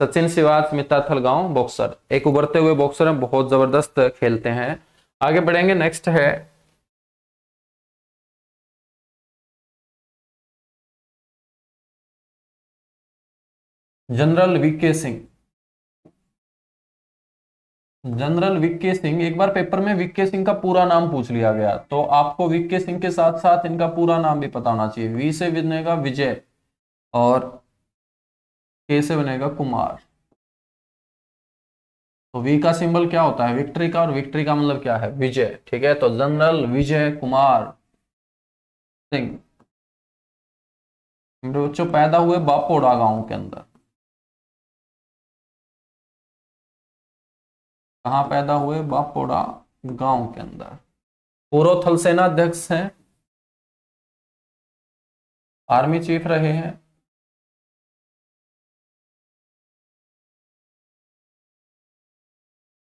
सचिन सिवाच मित्ताथल गांव बॉक्सर, एक उभरते हुए बॉक्सर हैं, बहुत जबरदस्त खेलते हैं। आगे बढ़ेंगे। नेक्स्ट है general VK Singh. General VK Singh, एक बार पेपर में वीके सिंह का पूरा नाम पूछ लिया गया, तो आपको वीके सिंह के साथ साथ इनका पूरा नाम भी पता होना चाहिए। वी से बनेगा विजय और के से बनेगा कुमार। तो वी का सिंबल क्या होता है? विक्ट्री का, और विक्ट्री का मतलब क्या है? विजय। ठीक है, तो जनरल विजय कुमार सिंह बच्चों पैदा हुए बापोड़ा गांव के अंदर। कहाँ पैदा हुए? बापोड़ा गांव के अंदर। पूर्व थल सेना अध्यक्ष हैं, आर्मी चीफ रहे हैं,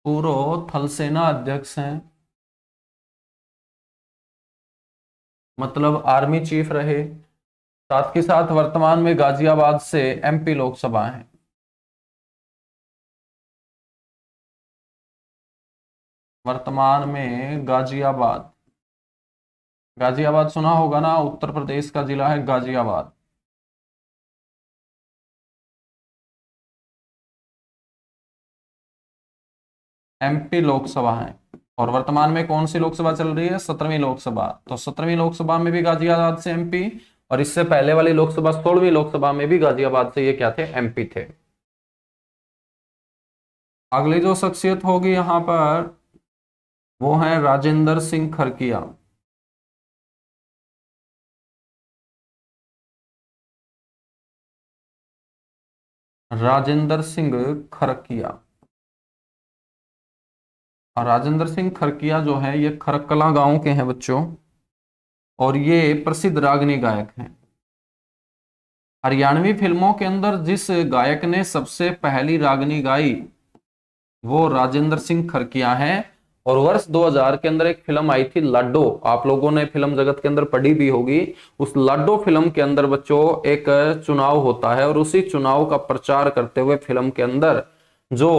पूर्व थल सेना अध्यक्ष हैं, मतलब आर्मी चीफ रहे। साथ के साथ वर्तमान में गाजियाबाद से एमपी लोकसभा है। वर्तमान में गाजियाबाद, गाजियाबाद सुना होगा ना, उत्तर प्रदेश का जिला है गाजियाबाद। एमपी लोकसभा है। और वर्तमान में कौन सी लोकसभा चल रही है? 17वीं लोकसभा। तो 17वीं लोकसभा में भी गाजियाबाद से एमपी, और इससे पहले वाली लोकसभा 16वीं लोकसभा में भी गाजियाबाद से ये क्या थे? एमपी थे। अगली जो शख्सियत होगी यहां पर वो है राजेंद्र सिंह खरकिया। राजेंद्र सिंह खरकिया। और राजेंद्र सिंह खरकिया जो है ये खरकला गांव के हैं बच्चों, और ये प्रसिद्ध रागनी गायक हैं। हरियाणवी फिल्मों के अंदर जिस गायक ने सबसे पहली रागनी गाई वो राजेंद्र सिंह खरकिया हैं। और वर्ष 2000 के अंदर एक फिल्म आई थी लाडो, आप लोगों ने फिल्म जगत के अंदर पढ़ी भी होगी। उस लाडो फिल्म के अंदर बच्चों एक चुनाव होता है, और उसी चुनाव का प्रचार करते हुए फिल्म के अंदर जो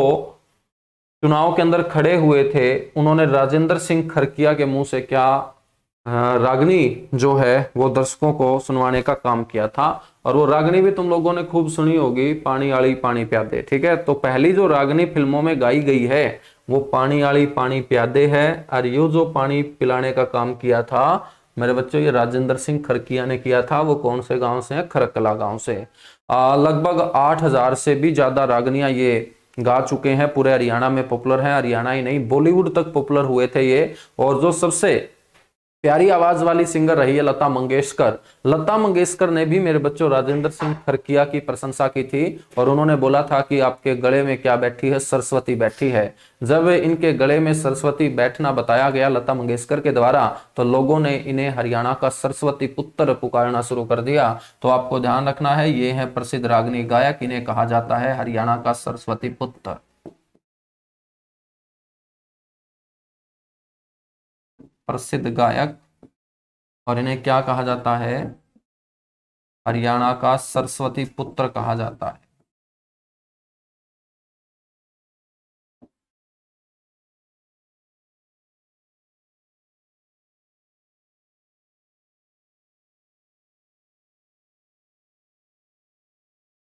चुनाव के अंदर खड़े हुए थे उन्होंने राजेंद्र सिंह खरकिया के मुंह से क्या रागनी जो है वो दर्शकों को सुनवाने का काम किया था। और वो रागनी भी तुम लोगों ने खूब सुनी होगी, पानी आली पानी प्यादे। ठीक है, तो पहली जो रागनी फिल्मों में गाई गई है वो पानी आली पानी प्यादे है। और ये जो पानी पिलाने का काम किया था मेरे बच्चों, ये राजेंद्र सिंह खरकिया ने किया था। वो कौन से गांव से है? खरकला गांव से। लगभग 8,000 से भी ज्यादा रागनियां ये गा चुके हैं, पूरे हरियाणा में पॉपुलर है। हरियाणा ही नहीं, बॉलीवुड तक पॉपुलर हुए थे ये। और जो सबसे प्यारी आवाज वाली सिंगर रही है लता मंगेशकर। लता मंगेशकर ने भी मेरे बच्चों राजेंद्र सिंह खरकिया की प्रशंसा की थी और उन्होंने बोला था कि आपके गले में क्या बैठी है? सरस्वती बैठी है। जब इनके गले में सरस्वती बैठना बताया गया लता मंगेशकर के द्वारा, तो लोगों ने इन्हें हरियाणा का सरस्वती पुत्र पुकारना शुरू कर दिया। तो आपको ध्यान रखना है, ये है प्रसिद्ध रागनी गायक, इन्हें कहा जाता है हरियाणा का सरस्वती पुत्र। प्रसिद्ध गायक, और इन्हें क्या कहा जाता है? हरियाणा का सरस्वती पुत्र कहा जाता है।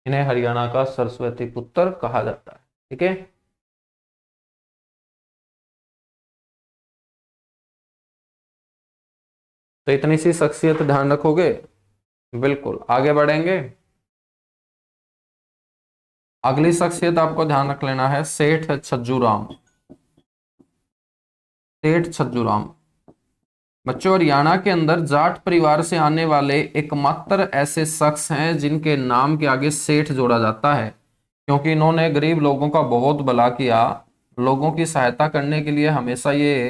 इन्हें हरियाणा का सरस्वती पुत्र कहा जाता है। ठीक है, तो इतनी सी शख्सियत ध्यान रखोगे? बिल्कुल, आगे बढ़ेंगे। अगली शख्सियत आपको ध्यान रख लेना है, सेठ छज्जूराम। सेठ छज्जूराम बच्चों हरियाणा के अंदर जाट परिवार से आने वाले एकमात्र ऐसे शख्स हैं जिनके नाम के आगे सेठ जोड़ा जाता है, क्योंकि इन्होंने गरीब लोगों का बहुत भला किया। लोगों की सहायता करने के लिए हमेशा ये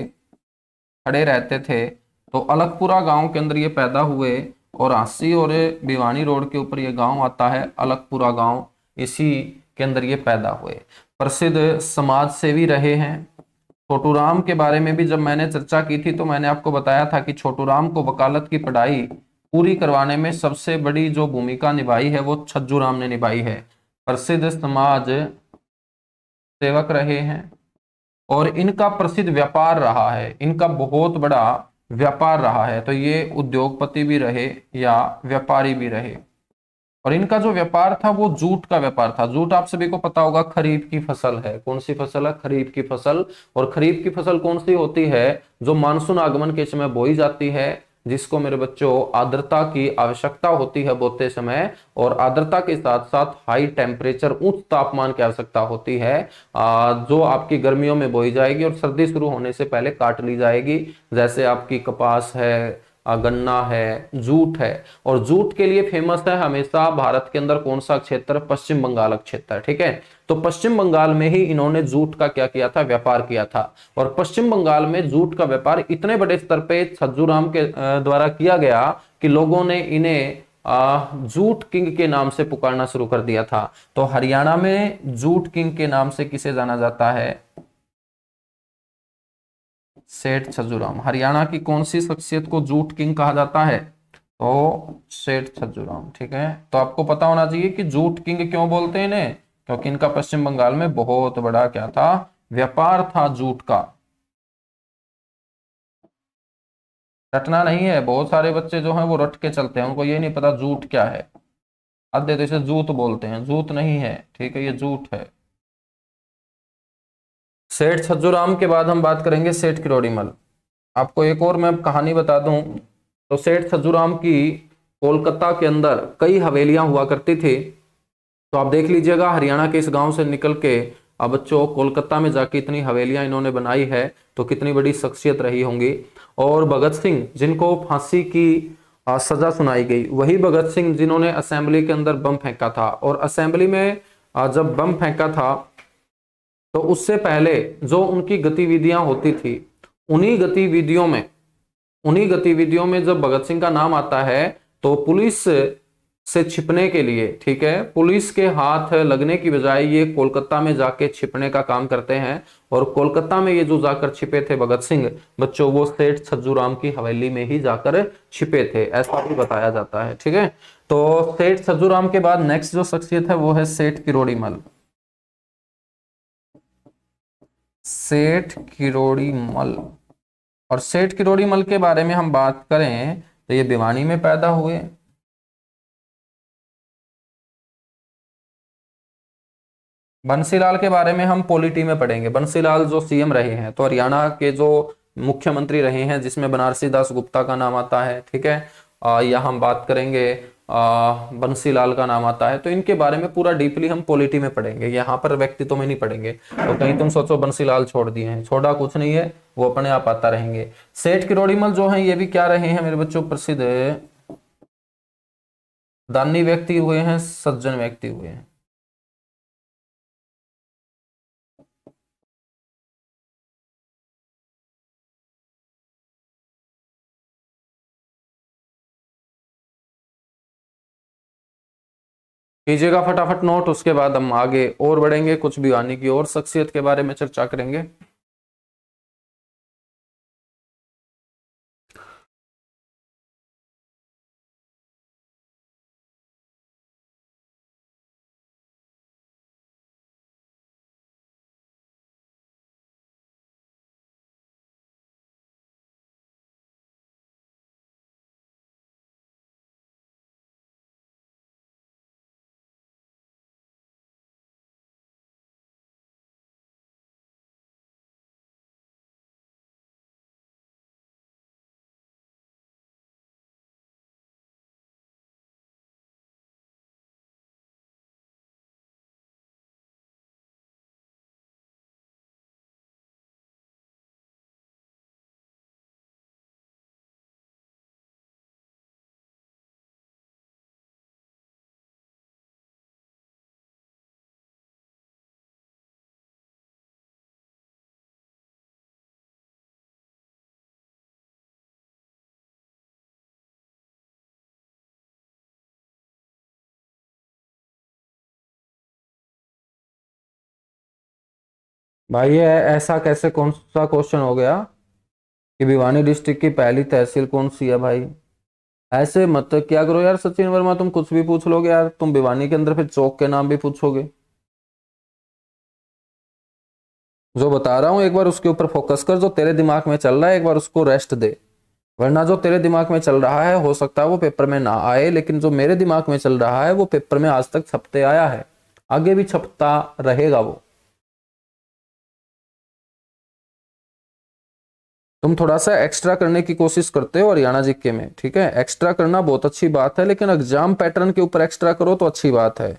खड़े रहते थे। तो अलगपुरा गांव के अंदर ये पैदा हुए और हांसी और भिवानी रोड के ऊपर ये गांव आता है, अलगपुरा गांव, इसी के अंदर ये पैदा हुए। प्रसिद्ध समाज सेवी रहे हैं। छोटू राम के बारे में भी जब मैंने चर्चा की थी तो मैंने आपको बताया था कि छोटू राम को वकालत की पढ़ाई पूरी करवाने में सबसे बड़ी जो भूमिका निभाई है वो छज्जू राम ने निभाई है। प्रसिद्ध समाज सेवक रहे हैं और इनका प्रसिद्ध व्यापार रहा है, इनका बहुत बड़ा व्यापार रहा है। तो ये उद्योगपति भी रहे या व्यापारी भी रहे। और इनका जो व्यापार था वो जूट का व्यापार था। जूट आप सभी को पता होगा खरीफ की फसल है। कौन सी फसल है? खरीफ की फसल। और खरीफ की फसल कौन सी होती है? जो मानसून आगमन के समय बोई जाती है, जिसको मेरे बच्चों आर्द्रता की आवश्यकता होती है बोते समय, और आर्द्रता के साथ साथ हाई टेम्परेचर, उच्च तापमान की आवश्यकता होती है, जो आपकी गर्मियों में बोई जाएगी और सर्दी शुरू होने से पहले काट ली जाएगी। जैसे आपकी कपास है, गन्ना है, जूट है। और जूट के लिए फेमस है हमेशा भारत के अंदर कौन सा क्षेत्र? पश्चिम बंगाल क्षेत्र। ठीक है, तो पश्चिम बंगाल में ही इन्होंने जूट का क्या किया था? व्यापार किया था। और पश्चिम बंगाल में जूट का व्यापार इतने बड़े स्तर पे छज्जूराम के द्वारा किया गया कि लोगों ने इन्हें जूट किंग के नाम से पुकारना शुरू कर दिया था। तो हरियाणा में जूट किंग के नाम से किसे जाना जाता है? सेठ छज्जूराम। हरियाणा की कौन सी शख्सियत को जूट किंग कहा जाता है? तो सेठ छज्जूराम। ठीक है, तो आपको पता होना चाहिए कि जूट किंग क्यों बोलते हैं इन्हें, क्योंकि इनका पश्चिम बंगाल में बहुत बड़ा क्या था? व्यापार था जूट का। रटना नहीं है, बहुत सारे बच्चे जो हैं वो रट के चलते हैं, उनको ये नहीं पता जूट क्या है। आधे तो इसे जूत बोलते हैं, जूत नहीं है। ठीक है, ये जूट है। सेठ छज्जूराम के बाद हम बात करेंगे सेठ किरोड़ीमल। आपको एक और मैं कहानी बता दूं, तो सेठ छज्जूराम की कोलकाता के अंदर कई हवेलियां हुआ करती थी। तो आप देख लीजिएगा, हरियाणा के इस गांव से निकल के अब बच्चों कोलकाता में जाके इतनी हवेलियां इन्होंने बनाई है, तो कितनी बड़ी शख्सियत रही होंगी। और भगत सिंह, जिनको फांसी की सजा सुनाई गई, वही भगत सिंह जिन्होंने असेंबली के अंदर बम फेंका था। और असेंबली में जब बम फेंका था तो उससे पहले जो उनकी गतिविधियां होती थी, उन्हीं गतिविधियों में जब भगत सिंह का नाम आता है तो पुलिस से छिपने के लिए, ठीक है, पुलिस के हाथ लगने की बजाय ये कोलकाता में जाके छिपने का काम करते हैं। और कोलकाता में ये जो जाकर छिपे थे भगत सिंह बच्चों, वो सेठ छज्जूराम की हवेली में ही जाकर छिपे थे, ऐसा भी बताया जाता है। ठीक है, तो सेठ छज्जूराम के बाद नेक्स्ट जो शख्सियत है वो है सेठ किरोड़ीमल। सेठ किरोड़ीमल। और सेठ किरोड़ीमल के बारे में हम बात करें तो ये भिवानी में पैदा हुए। बंसीलाल के बारे में हम पॉलिटी में पढ़ेंगे। बंसीलाल जो सीएम रहे हैं, तो हरियाणा के जो मुख्यमंत्री रहे हैं, जिसमें बनारसी दास गुप्ता का नाम आता है, ठीक है। या हम बात करेंगे बंसीलाल का नाम आता है। तो इनके बारे में पूरा डीपली हम पॉलिटी में पढ़ेंगे, यहाँ पर व्यक्तित्व में नहीं पढ़ेंगे। तो कहीं तुम सोचो बंसीलाल छोड़ दिए हैं, छोड़ा कुछ नहीं है, वो अपने आप आता रहेंगे। सेठ किरोड़ीमल जो है, ये भी क्या रहे हैं मेरे बच्चों, प्रसिद्ध दानी व्यक्ति हुए हैं, सज्जन व्यक्ति हुए हैं। कीजिएगा फटाफट नोट, उसके बाद हम आगे और बढ़ेंगे, कुछ भिवानी की और शख्सियत के बारे में चर्चा करेंगे। भाई ये ऐसा कैसे, कौन सा क्वेश्चन हो गया कि भिवानी डिस्ट्रिक्ट की पहली तहसील कौन सी है भाई? ऐसे मत क्या करो यार सचिन वर्मा, तुम कुछ भी पूछ लोगे यार। तुम भिवानी के अंदर फिर चौक के नाम भी पूछोगे। जो बता रहा हूं एक बार उसके ऊपर फोकस कर, जो तेरे दिमाग में चल रहा है एक बार उसको रेस्ट दे। वरना जो तेरे दिमाग में चल रहा है हो सकता है वो पेपर में ना आए, लेकिन जो मेरे दिमाग में चल रहा है वो पेपर में आज तक छपते आया है, आगे भी छपता रहेगा वो। तुम थोड़ा सा एक्स्ट्रा करने की कोशिश करते हो हरियाणा जीके में, ठीक है। एक्स्ट्रा करना बहुत अच्छी बात है, लेकिन एग्जाम पैटर्न के ऊपर एक्स्ट्रा करो तो अच्छी बात है।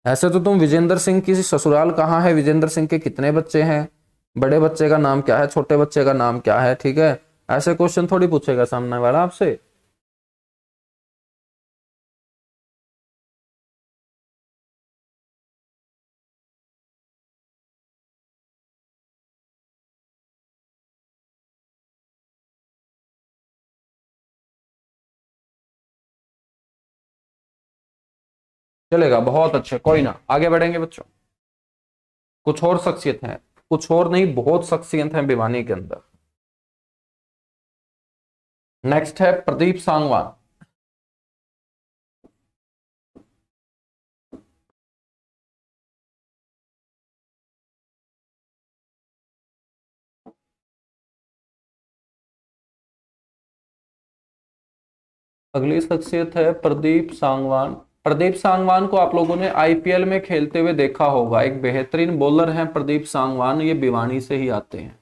ऐसे तो तुम विजेंद्र सिंह की ससुराल कहाँ है, विजेंद्र सिंह के कितने बच्चे हैं, बड़े बच्चे का नाम क्या है, छोटे बच्चे का नाम क्या है, ठीक है। ऐसे क्वेश्चन थोड़ी पूछेगा सामने वाला आपसे। चलेगा, बहुत अच्छे, कोई ना, आगे बढ़ेंगे बच्चों। कुछ और शख्सियत है, कुछ और नहीं, बहुत शख्सियत है भिवानी के अंदर। नेक्स्ट है प्रदीप सांगवान। अगली शख्सियत है प्रदीप सांगवान। प्रदीप सांगवान को आप लोगों ने आईपीएल में खेलते हुए देखा होगा, एक बेहतरीन बॉलर हैं प्रदीप सांगवान, ये भिवानी से ही आते हैं।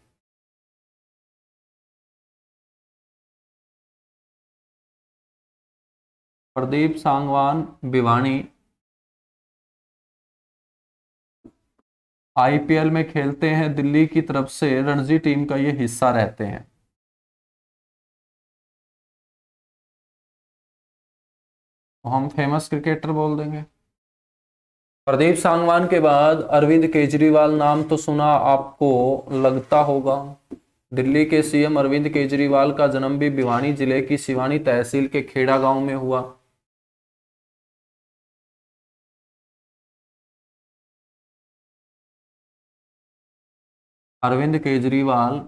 प्रदीप सांगवान भिवानी, आईपीएल में खेलते हैं, दिल्ली की तरफ से रणजी टीम का ये हिस्सा रहते हैं। तो हम फेमस क्रिकेटर बोल देंगे। प्रदीप सांगवान के बाद अरविंद केजरीवाल नाम तो सुना आपको लगता होगा। दिल्ली के सीएम अरविंद केजरीवाल का जन्म भी भिवानी जिले की सिवानी तहसील के खेड़ा गांव में हुआ। अरविंद केजरीवाल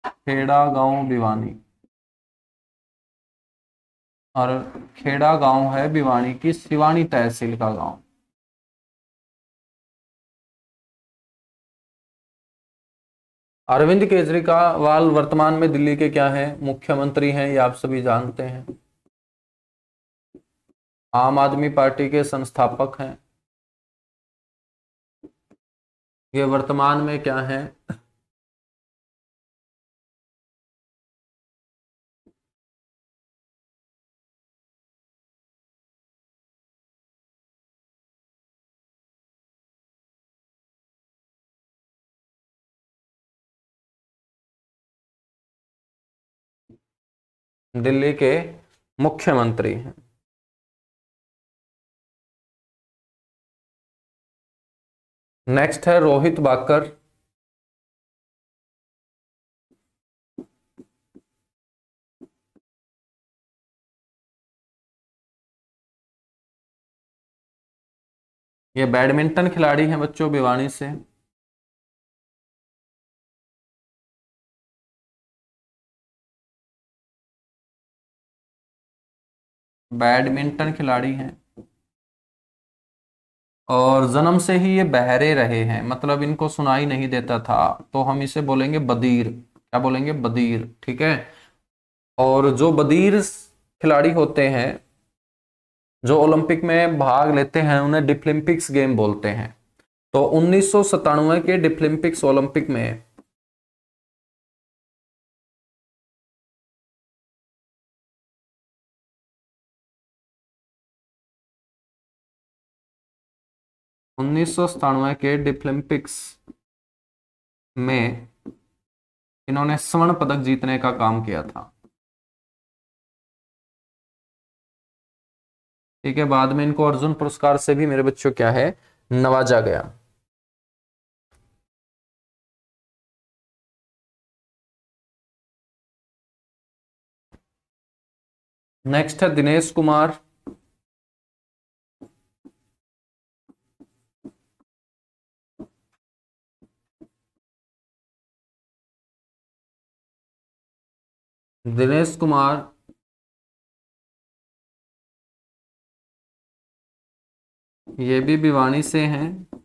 खेड़ा गांव भिवानी, और खेड़ा गांव है भिवानी की सिवानी तहसील का गांव। अरविंद केजरीवाल वर्तमान में दिल्ली के क्या हैं, मुख्यमंत्री हैं, ये आप सभी जानते हैं। आम आदमी पार्टी के संस्थापक हैं। ये वर्तमान में क्या है? दिल्ली के मुख्यमंत्री हैं। नेक्स्ट है रोहित बाकर। ये बैडमिंटन खिलाड़ी हैं बच्चों, भिवानी से। बैडमिंटन खिलाड़ी हैं और जन्म से ही ये बहरे रहे हैं, मतलब इनको सुनाई नहीं देता था, तो हम इसे बोलेंगे बधिर। क्या बोलेंगे? बधिर। ठीक है। और जो बधिर खिलाड़ी होते हैं, जो ओलंपिक में भाग लेते हैं, उन्हें डिफलिम्पिक्स गेम बोलते हैं। तो 1997 के डिफलिम्पिक्स ओलंपिक में 1997 के डिफलिम्पिक्स में इन्होंने स्वर्ण पदक जीतने का काम किया था। ठीक है। बाद में इनको अर्जुन पुरस्कार से भी मेरे बच्चों क्या है, नवाजा गया। नेक्स्ट है दिनेश कुमार। दिनेश कुमार ये भी भिवानी से हैं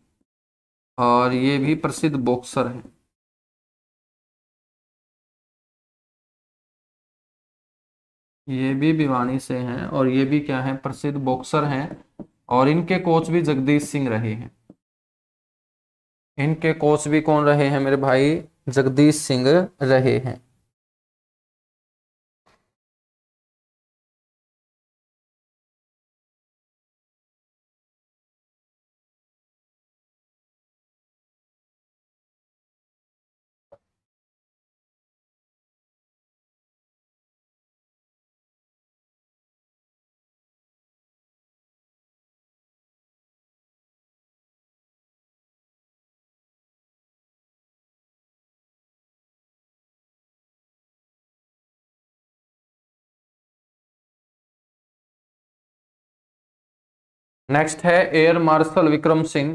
और ये भी प्रसिद्ध बॉक्सर हैं। ये भी भिवानी से हैं और ये भी क्या है, प्रसिद्ध बॉक्सर हैं। और इनके कोच भी जगदीश सिंह रहे हैं। इनके कोच भी कौन रहे हैं मेरे भाई? जगदीश सिंह रहे हैं। नेक्स्ट है air marshal Vikram Singh.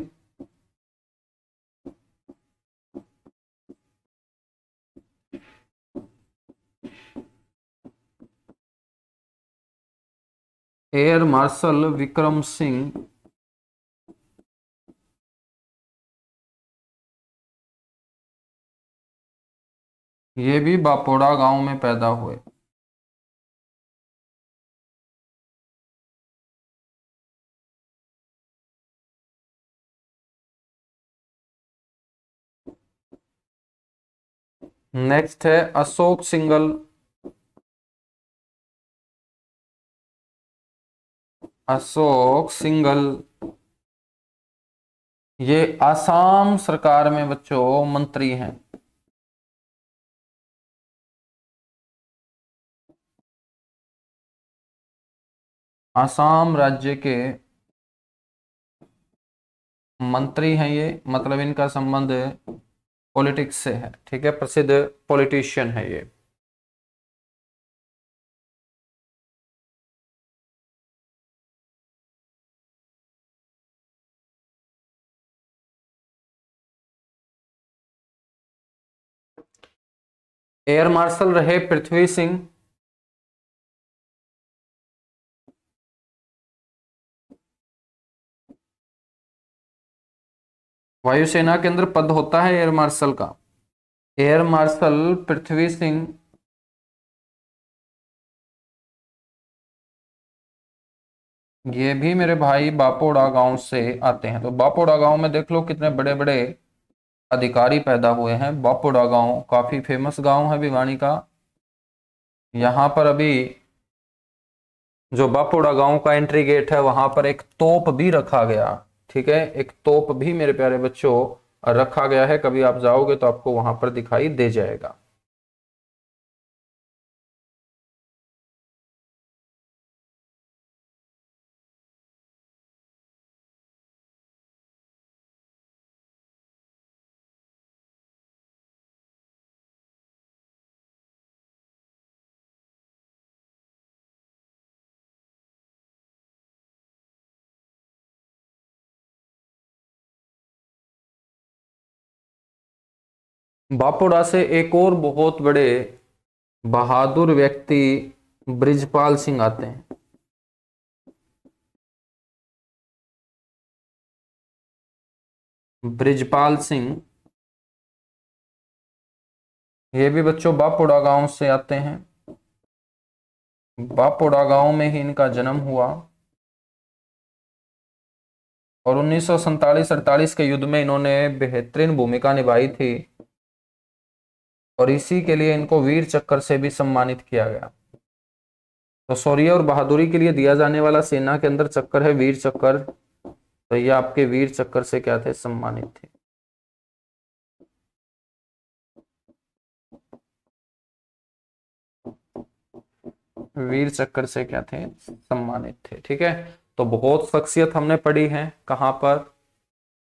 Air marshal Vikram Singh ये भी बापोड़ा गांव में पैदा हुए। नेक्स्ट है अशोक सिंघल। अशोक सिंघल ये आसाम सरकार में बच्चों मंत्री हैं। आसाम राज्य के मंत्री हैं ये, मतलब इनका संबंध पॉलिटिक्स से है। ठीक है। प्रसिद्ध पॉलिटिशियन है ये। एयर मार्शल रहे पृथ्वी सिंह। वायुसेना के अंदर पद होता है एयर मार्शल का। एयर मार्शल पृथ्वी सिंह ये भी मेरे भाई बापोड़ा गांव से आते हैं। तो बापोड़ा गांव में देख लो कितने बड़े बड़े अधिकारी पैदा हुए हैं। बापोड़ा गांव काफी फेमस गांव है भिवानी का। यहाँ पर अभी जो बापोड़ा गांव का एंट्री गेट है वहां पर एक तोप भी रखा गया। ठीक है, एक तोप भी मेरे प्यारे बच्चों रखा गया है। कभी आप जाओगे तो आपको वहां पर दिखाई दे जाएगा। बापोड़ा से एक और बहुत बड़े बहादुर व्यक्ति ब्रिजपाल सिंह आते हैं। ब्रिजपाल सिंह, ये भी बच्चों बापोड़ा गांव से आते हैं। बापोड़ा गांव में ही इनका जन्म हुआ और 1947-48 के युद्ध में इन्होंने बेहतरीन भूमिका निभाई थी और इसी के लिए इनको वीर चक्र से भी सम्मानित किया गया। तो शौर्य और बहादुरी के लिए दिया जाने वाला सेना के अंदर चक्कर है वीर चक्र। तो ये आपके वीर चक्र से क्या थे, सम्मानित थे। वीर चक्र से क्या थे, सम्मानित थे। ठीक है, तो बहुत शख्सियत हमने पढ़ी है कहां पर,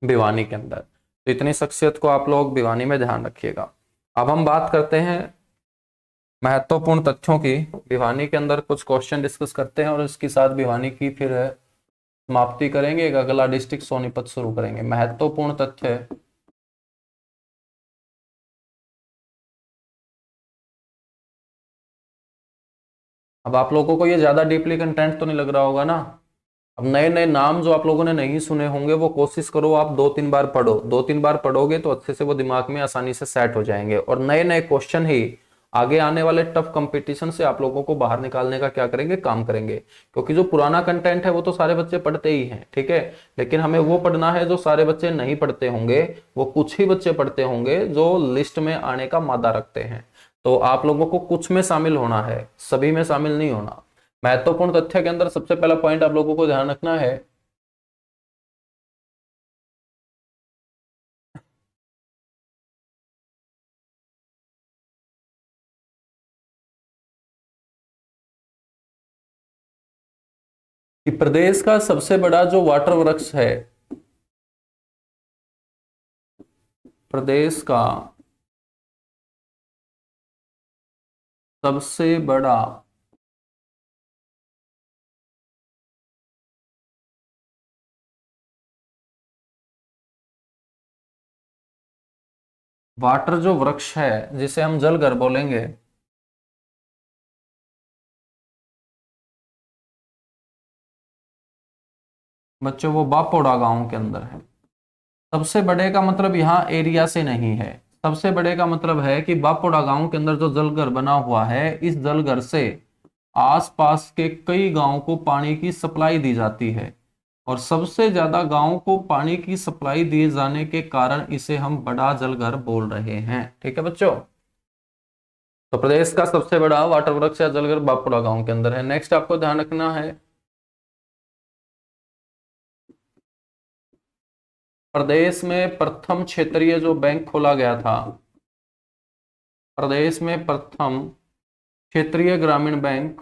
भिवानी के अंदर। तो इतनी शख्सियत को आप लोग भिवानी में ध्यान रखिएगा। अब हम बात करते हैं महत्वपूर्ण तथ्यों की। भिवानी के अंदर कुछ क्वेश्चन डिस्कस करते हैं और इसके साथ भिवानी की फिर समाप्ति करेंगे। एक अगला डिस्ट्रिक्ट सोनीपत शुरू करेंगे। महत्वपूर्ण तथ्य, अब आप लोगों को ये ज्यादा डीपली कंटेंट तो नहीं लग रहा होगा ना। अब नए नए नाम जो आप लोगों ने नहीं सुने होंगे वो कोशिश करो आप 2-3 बार पढ़ो। 2-3 बार पढ़ोगे तो अच्छे से वो दिमाग में आसानी से सेट हो जाएंगे और नए नए क्वेश्चन ही आगे आने वाले टफ कंपटीशन से आप लोगों को बाहर निकालने का क्या करेंगे, काम करेंगे। क्योंकि जो पुराना कंटेंट है वो तो सारे बच्चे पढ़ते ही हैं, ठीक है, लेकिन हमें वो पढ़ना है जो सारे बच्चे नहीं पढ़ते होंगे। वो कुछ ही बच्चे पढ़ते होंगे जो लिस्ट में आने का मादा रखते हैं। तो आप लोगों को कुछ में शामिल होना है, सभी में शामिल नहीं होना। महत्वपूर्ण तथ्य के अंदर सबसे पहला पॉइंट आप लोगों को ध्यान रखना है कि प्रदेश का सबसे बड़ा जो वाटर वृक्ष है, प्रदेश का सबसे बड़ा वाटर जो वृक्ष है जिसे हम जलघर बोलेंगे, बच्चों वो बापोड़ा गांव के अंदर है। सबसे बड़े का मतलब यहाँ एरिया से नहीं है। सबसे बड़े का मतलब है कि बापोड़ा गांव के अंदर जो जलघर बना हुआ है, इस जलघर से आसपास के कई गांवों को पानी की सप्लाई दी जाती है और सबसे ज्यादा गांवों को पानी की सप्लाई दिए जाने के कारण इसे हम बड़ा जलघर बोल रहे हैं। ठीक है बच्चों, तो प्रदेश का सबसे बड़ा वाटर वृक्ष या जलघर बापुड़ा गांव के अंदर है। नेक्स्ट आपको ध्यान रखना है, प्रदेश में प्रथम क्षेत्रीय जो बैंक खोला गया था, प्रदेश में प्रथम क्षेत्रीय ग्रामीण बैंक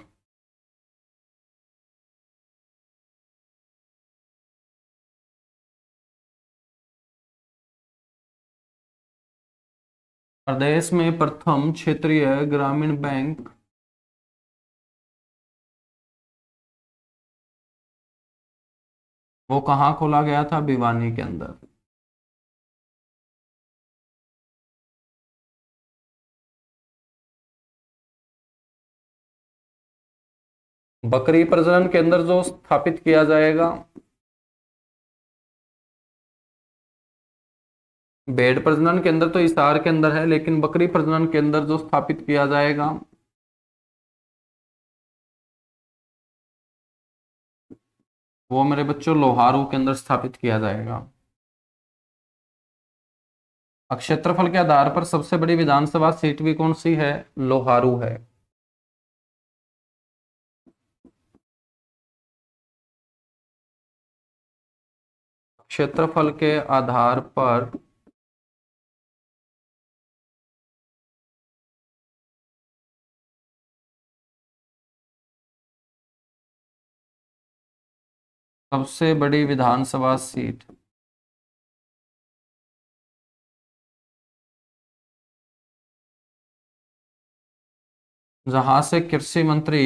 प्रदेश में प्रथम क्षेत्रीय ग्रामीण बैंक वो कहाँ खोला गया था, भिवानी के अंदर। बकरी प्रजनन के अंदर जो स्थापित किया जाएगा, भेड़ प्रजनन के अंदर तो हिसार के अंदर है, लेकिन बकरी प्रजनन के अंदर जो स्थापित किया जाएगा वो मेरे बच्चों लोहारू के अंदर स्थापित किया जाएगा। क्षेत्रफल के आधार पर सबसे बड़ी विधानसभा सीट भी कौन सी है? लोहारू है। क्षेत्रफल के आधार पर सबसे बड़ी विधानसभा सीट जहां से कृषि मंत्री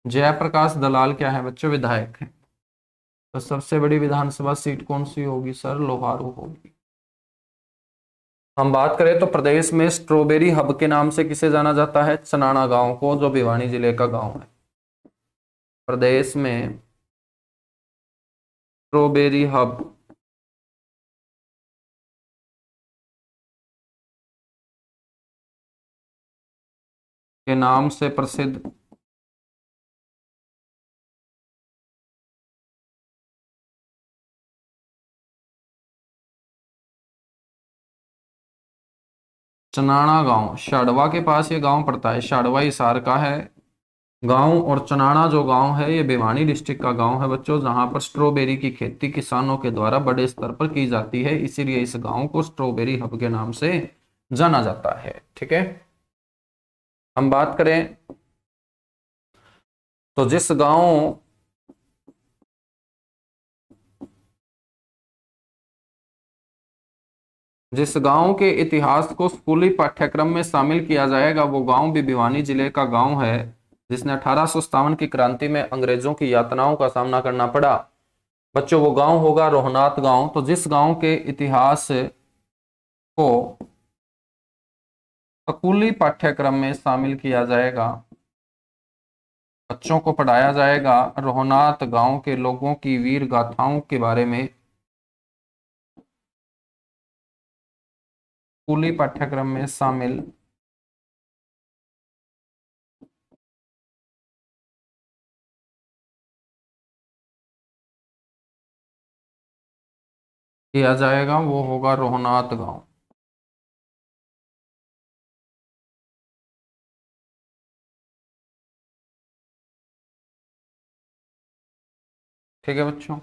जयप्रकाश दलाल क्या है बच्चों? विधायक है। तो सबसे बड़ी विधानसभा सीट कौन सी होगी सर? लोहारू होगी। हम बात करें तो प्रदेश में स्ट्रॉबेरी हब के नाम से किसे जाना जाता है? चनाना गांव को, जो भिवानी जिले का गांव है। प्रदेश में स्ट्रॉबेरी हब के नाम से प्रसिद्ध चनाना गांव, शाडवा के पास ये गांव पड़ता है। शाडवा हिसार का है गांव, और चनाना जो गांव है ये भिवानी डिस्ट्रिक्ट का गांव है बच्चों, जहां पर स्ट्रॉबेरी की खेती किसानों के द्वारा बड़े स्तर पर की जाती है, इसीलिए इस गांव को स्ट्रॉबेरी हब के नाम से जाना जाता है। ठीक है। हम बात करें तो जिस गांव के इतिहास को स्कूली पाठ्यक्रम में शामिल किया जाएगा वो गांव भी भिवानी जिले का गांव है, जिसने 1857 की क्रांति में अंग्रेजों की यातनाओं का सामना करना पड़ा। बच्चों वो गांव होगा रोहनाथ गांव। तो जिस गांव के इतिहास को स्कूली पाठ्यक्रम में शामिल किया जाएगा, बच्चों को पढ़ाया जाएगा रोहनाथ गांव के लोगों की वीर गाथाओं के बारे में, स्कूली पाठ्यक्रम में शामिल किया जाएगा, वो होगा रोहनाथ गांव। ठीक है बच्चों।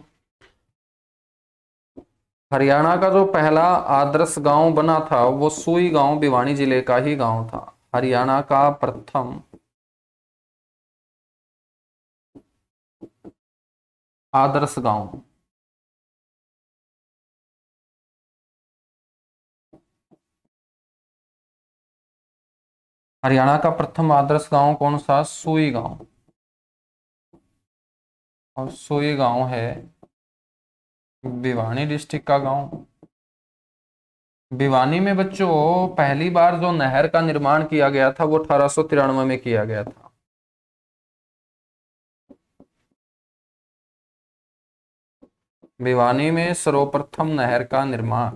हरियाणा का जो पहला आदर्श गांव बना था वो सुई गांव भिवानी जिले का ही गांव था। हरियाणा का प्रथम आदर्श गांव, हरियाणा का प्रथम आदर्श गांव कौन सा? सुई गांव। और सुई गांव है भिवानी डिस्ट्रिक्ट का गांव। भिवानी में बच्चों पहली बार जो नहर का निर्माण किया गया था वो 1893 में किया गया था। भिवानी में सर्वप्रथम नहर का निर्माण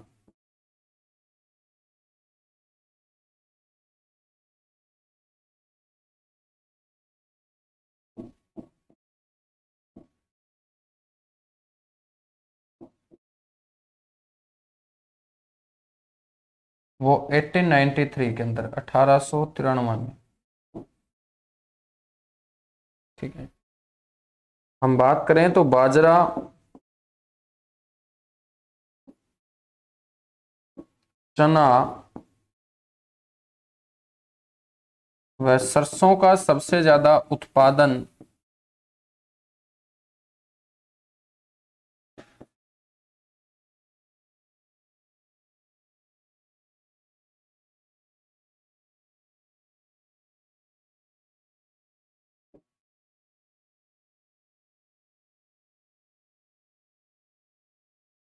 वो 1893 के अंदर, 1893 में। ठीक है। हम बात करें तो बाजरा, चना व सरसों का सबसे ज्यादा उत्पादन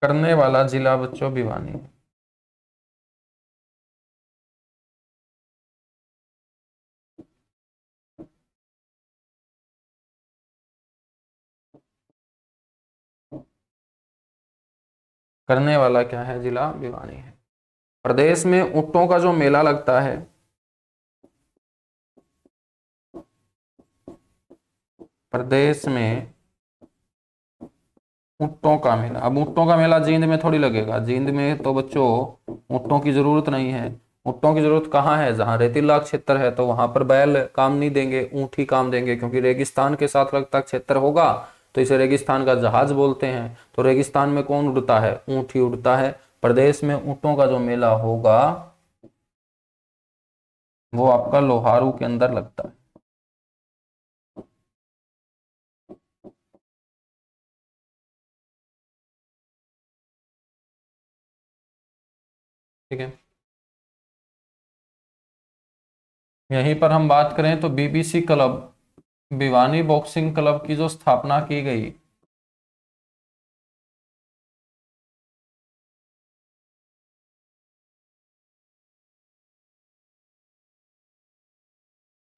करने वाला जिला बच्चों भिवानी है। करने वाला क्या है? जिला भिवानी है। प्रदेश में ऊंटों का जो मेला लगता है, प्रदेश में ऊँटों का मेला, अब ऊँटों का मेला जींद में थोड़ी लगेगा, जींद में तो बच्चों ऊँटों की जरूरत नहीं है। ऊँटों की जरूरत कहाँ है, जहाँ रेतीला क्षेत्र है तो वहां पर बैल काम नहीं देंगे, ऊँट ही काम देंगे, क्योंकि रेगिस्तान के साथ लगता क्षेत्र होगा तो इसे रेगिस्तान का जहाज बोलते हैं। तो रेगिस्तान में कौन उड़ता है, ऊँट ही उड़ता है। प्रदेश में ऊँटों का जो मेला होगा वो आपका लोहारू के अंदर लगता है। ठीक है, यहीं पर हम बात करें तो BBC club, Bhiwani boxing club की जो स्थापना की गई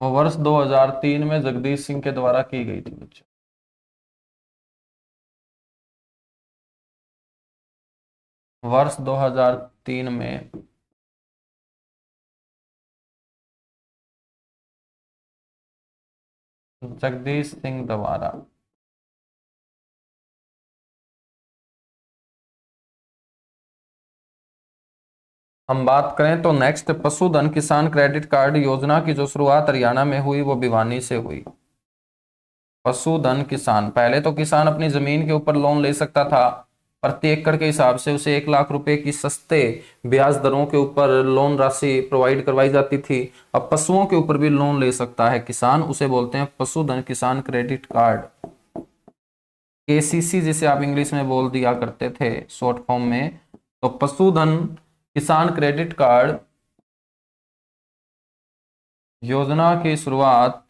वो वर्ष 2003 में जगदीश सिंह के द्वारा की गई थी बच्चों। वर्ष 2003 में जगदीश सिंह द्वारा। हम बात करें तो नेक्स्ट पशुधन किसान क्रेडिट कार्ड योजना की जो शुरुआत हरियाणा में हुई वो भिवानी से हुई। पशुधन किसान, पहले तो किसान अपनी जमीन के ऊपर लोन ले सकता था, प्रति एकड़ के हिसाब से उसे 1 लाख रुपए की सस्ते ब्याज दरों के ऊपर लोन राशि प्रोवाइड करवाई जाती थी। अब पशुओं के ऊपर भी लोन ले सकता है किसान, उसे बोलते हैं पशुधन किसान क्रेडिट कार्ड, केसीसी जिसे आप इंग्लिश में बोल दिया करते थे शॉर्ट फॉर्म में। तो पशुधन किसान क्रेडिट कार्ड योजना की शुरुआत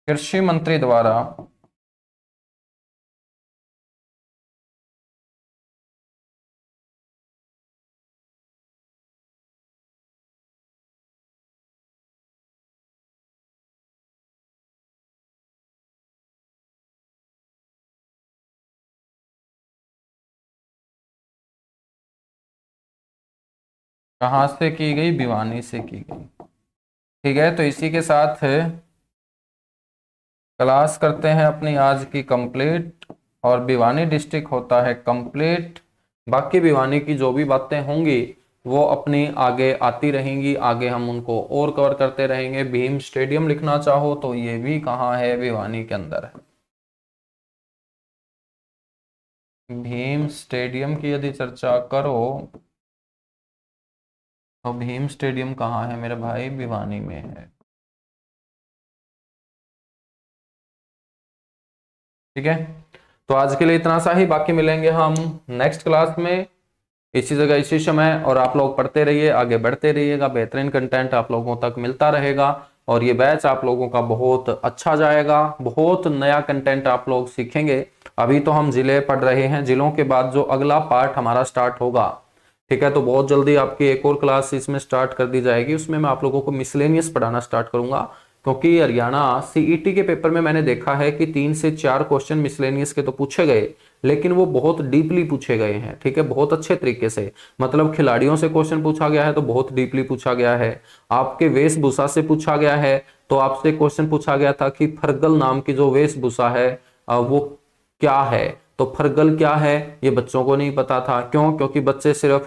कृषि मंत्री द्वारा कहाँ से की गई, भिवानी से की गई। ठीक है, तो इसी के साथ क्लास करते हैं अपनी आज की कंप्लीट, और भिवानी डिस्ट्रिक्ट होता है कंप्लीट। बाकी भिवानी की जो भी बातें होंगी वो अपनी आगे आती रहेंगी, आगे हम उनको और कवर करते रहेंगे। भीम स्टेडियम लिखना चाहो तो ये भी कहाँ है, भिवानी के अंदर है। भीम स्टेडियम की यदि चर्चा करो तो भीम स्टेडियम कहाँ है मेरे भाई, भिवानी में है। ठीक है, तो आज के लिए इतना सा ही, बाकी मिलेंगे हम नेक्स्ट क्लास में इसी जगह इसी समय। और आप लोग पढ़ते रहिए, आगे बढ़ते रहिएगा, बेहतरीन कंटेंट आप लोगों तक मिलता रहेगा और ये बैच आप लोगों का बहुत अच्छा जाएगा, बहुत नया कंटेंट आप लोग सीखेंगे। अभी तो हम जिले पढ़ रहे हैं, जिलों के बाद जो अगला पार्ट हमारा स्टार्ट होगा, ठीक है, तो बहुत जल्दी आपकी एक और क्लास इसमें स्टार्ट कर दी जाएगी। उसमें मैं आप लोगों को मिसलेनियस पढ़ाना स्टार्ट करूंगा, क्योंकि हरियाणा सीईटी के पेपर में मैंने देखा है कि 3 से 4 क्वेश्चन मिसलेनियस के तो पूछे गए, लेकिन वो बहुत डीपली पूछे गए हैं। ठीक है, बहुत अच्छे तरीके से, मतलब खिलाड़ियों से क्वेश्चन पूछा गया है तो बहुत डीपली पूछा गया है, आपके वेशभूषा से पूछा गया है। तो आपसे क्वेश्चन पूछा गया था कि फरगल नाम की जो वेशभूषा है वो क्या है। तो फरगल क्या है ये बच्चों को नहीं पता था, क्यों, क्योंकि बच्चे सिर्फ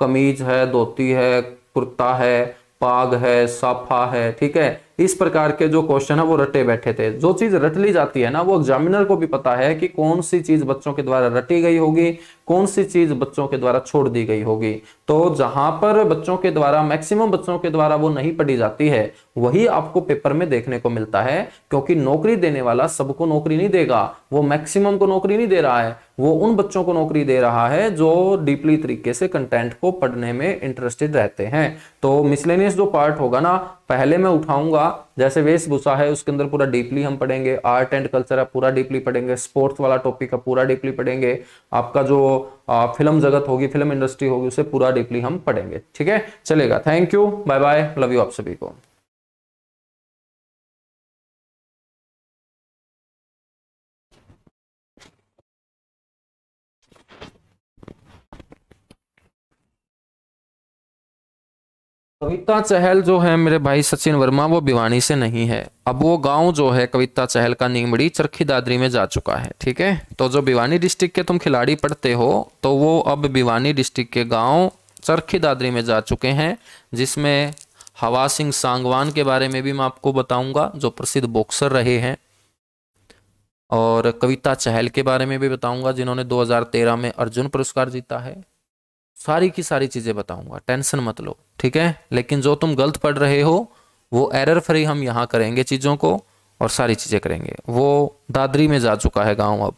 कमीज है, धोती है, कुर्ता है, पाग है, साफा है, ठीक है, इस प्रकार के जो क्वेश्चन है वो रटे बैठे थे। जो चीज रट ली जाती है ना वो एग्जामिनर को भी पता है कि कौन सी चीज बच्चों के द्वारा रटी गई होगी, कौन सी चीज बच्चों के द्वारा छोड़ दी गई होगी। तो जहां पर बच्चों के द्वारा, मैक्सिमम बच्चों के द्वारा वो नहीं पढ़ी जाती है, वही आपको पेपर में देखने को मिलता है। क्योंकि नौकरी देने वाला सबको नौकरी नहीं देगा, वो मैक्सिमम को नौकरी नहीं दे रहा है, वो उन बच्चों को नौकरी दे रहा है जो डीपली तरीके से कंटेंट को पढ़ने में इंटरेस्टेड रहते हैं। तो मिसलेनियस जो पार्ट होगा ना, पहले मैं उठाऊंगा, जैसे वेशभूषा है उसके अंदर पूरा डीपली हम पढ़ेंगे, आर्ट एंड कल्चर है पूरा डीपली पढ़ेंगे, स्पोर्ट्स वाला टॉपिक है पूरा डीपली पढ़ेंगे, आपका जो फिल्म जगत होगी, फिल्म इंडस्ट्री होगी, उसे पूरा डीपली हम पढ़ेंगे। ठीक है, चलेगा, thank you, bye bye, love you आप सभी को। कविता चहल जो है मेरे भाई सचिन वर्मा, वो भिवानी से नहीं है। अब वो गांव जो है कविता चहल का, नीमड़ी चरखी दादरी में जा चुका है। ठीक है, तो जो भिवानी डिस्ट्रिक्ट के तुम खिलाड़ी पढ़ते हो, तो वो अब भिवानी डिस्ट्रिक्ट के गांव चरखी दादरी में जा चुके हैं, जिसमें हवा सिंह सांगवान के बारे में भी मैं आपको बताऊंगा, जो प्रसिद्ध बॉक्सर रहे हैं, और कविता चहल के बारे में भी बताऊंगा, जिन्होंने 2013 में अर्जुन पुरस्कार जीता है। सारी की सारी चीजें बताऊंगा, टेंशन मत लो। ठीक है, लेकिन जो तुम गलत पढ़ रहे हो वो एरर फ्री हम यहाँ करेंगे चीजों को, और सारी चीजें करेंगे। वो दादरी में जा चुका है गांव अब।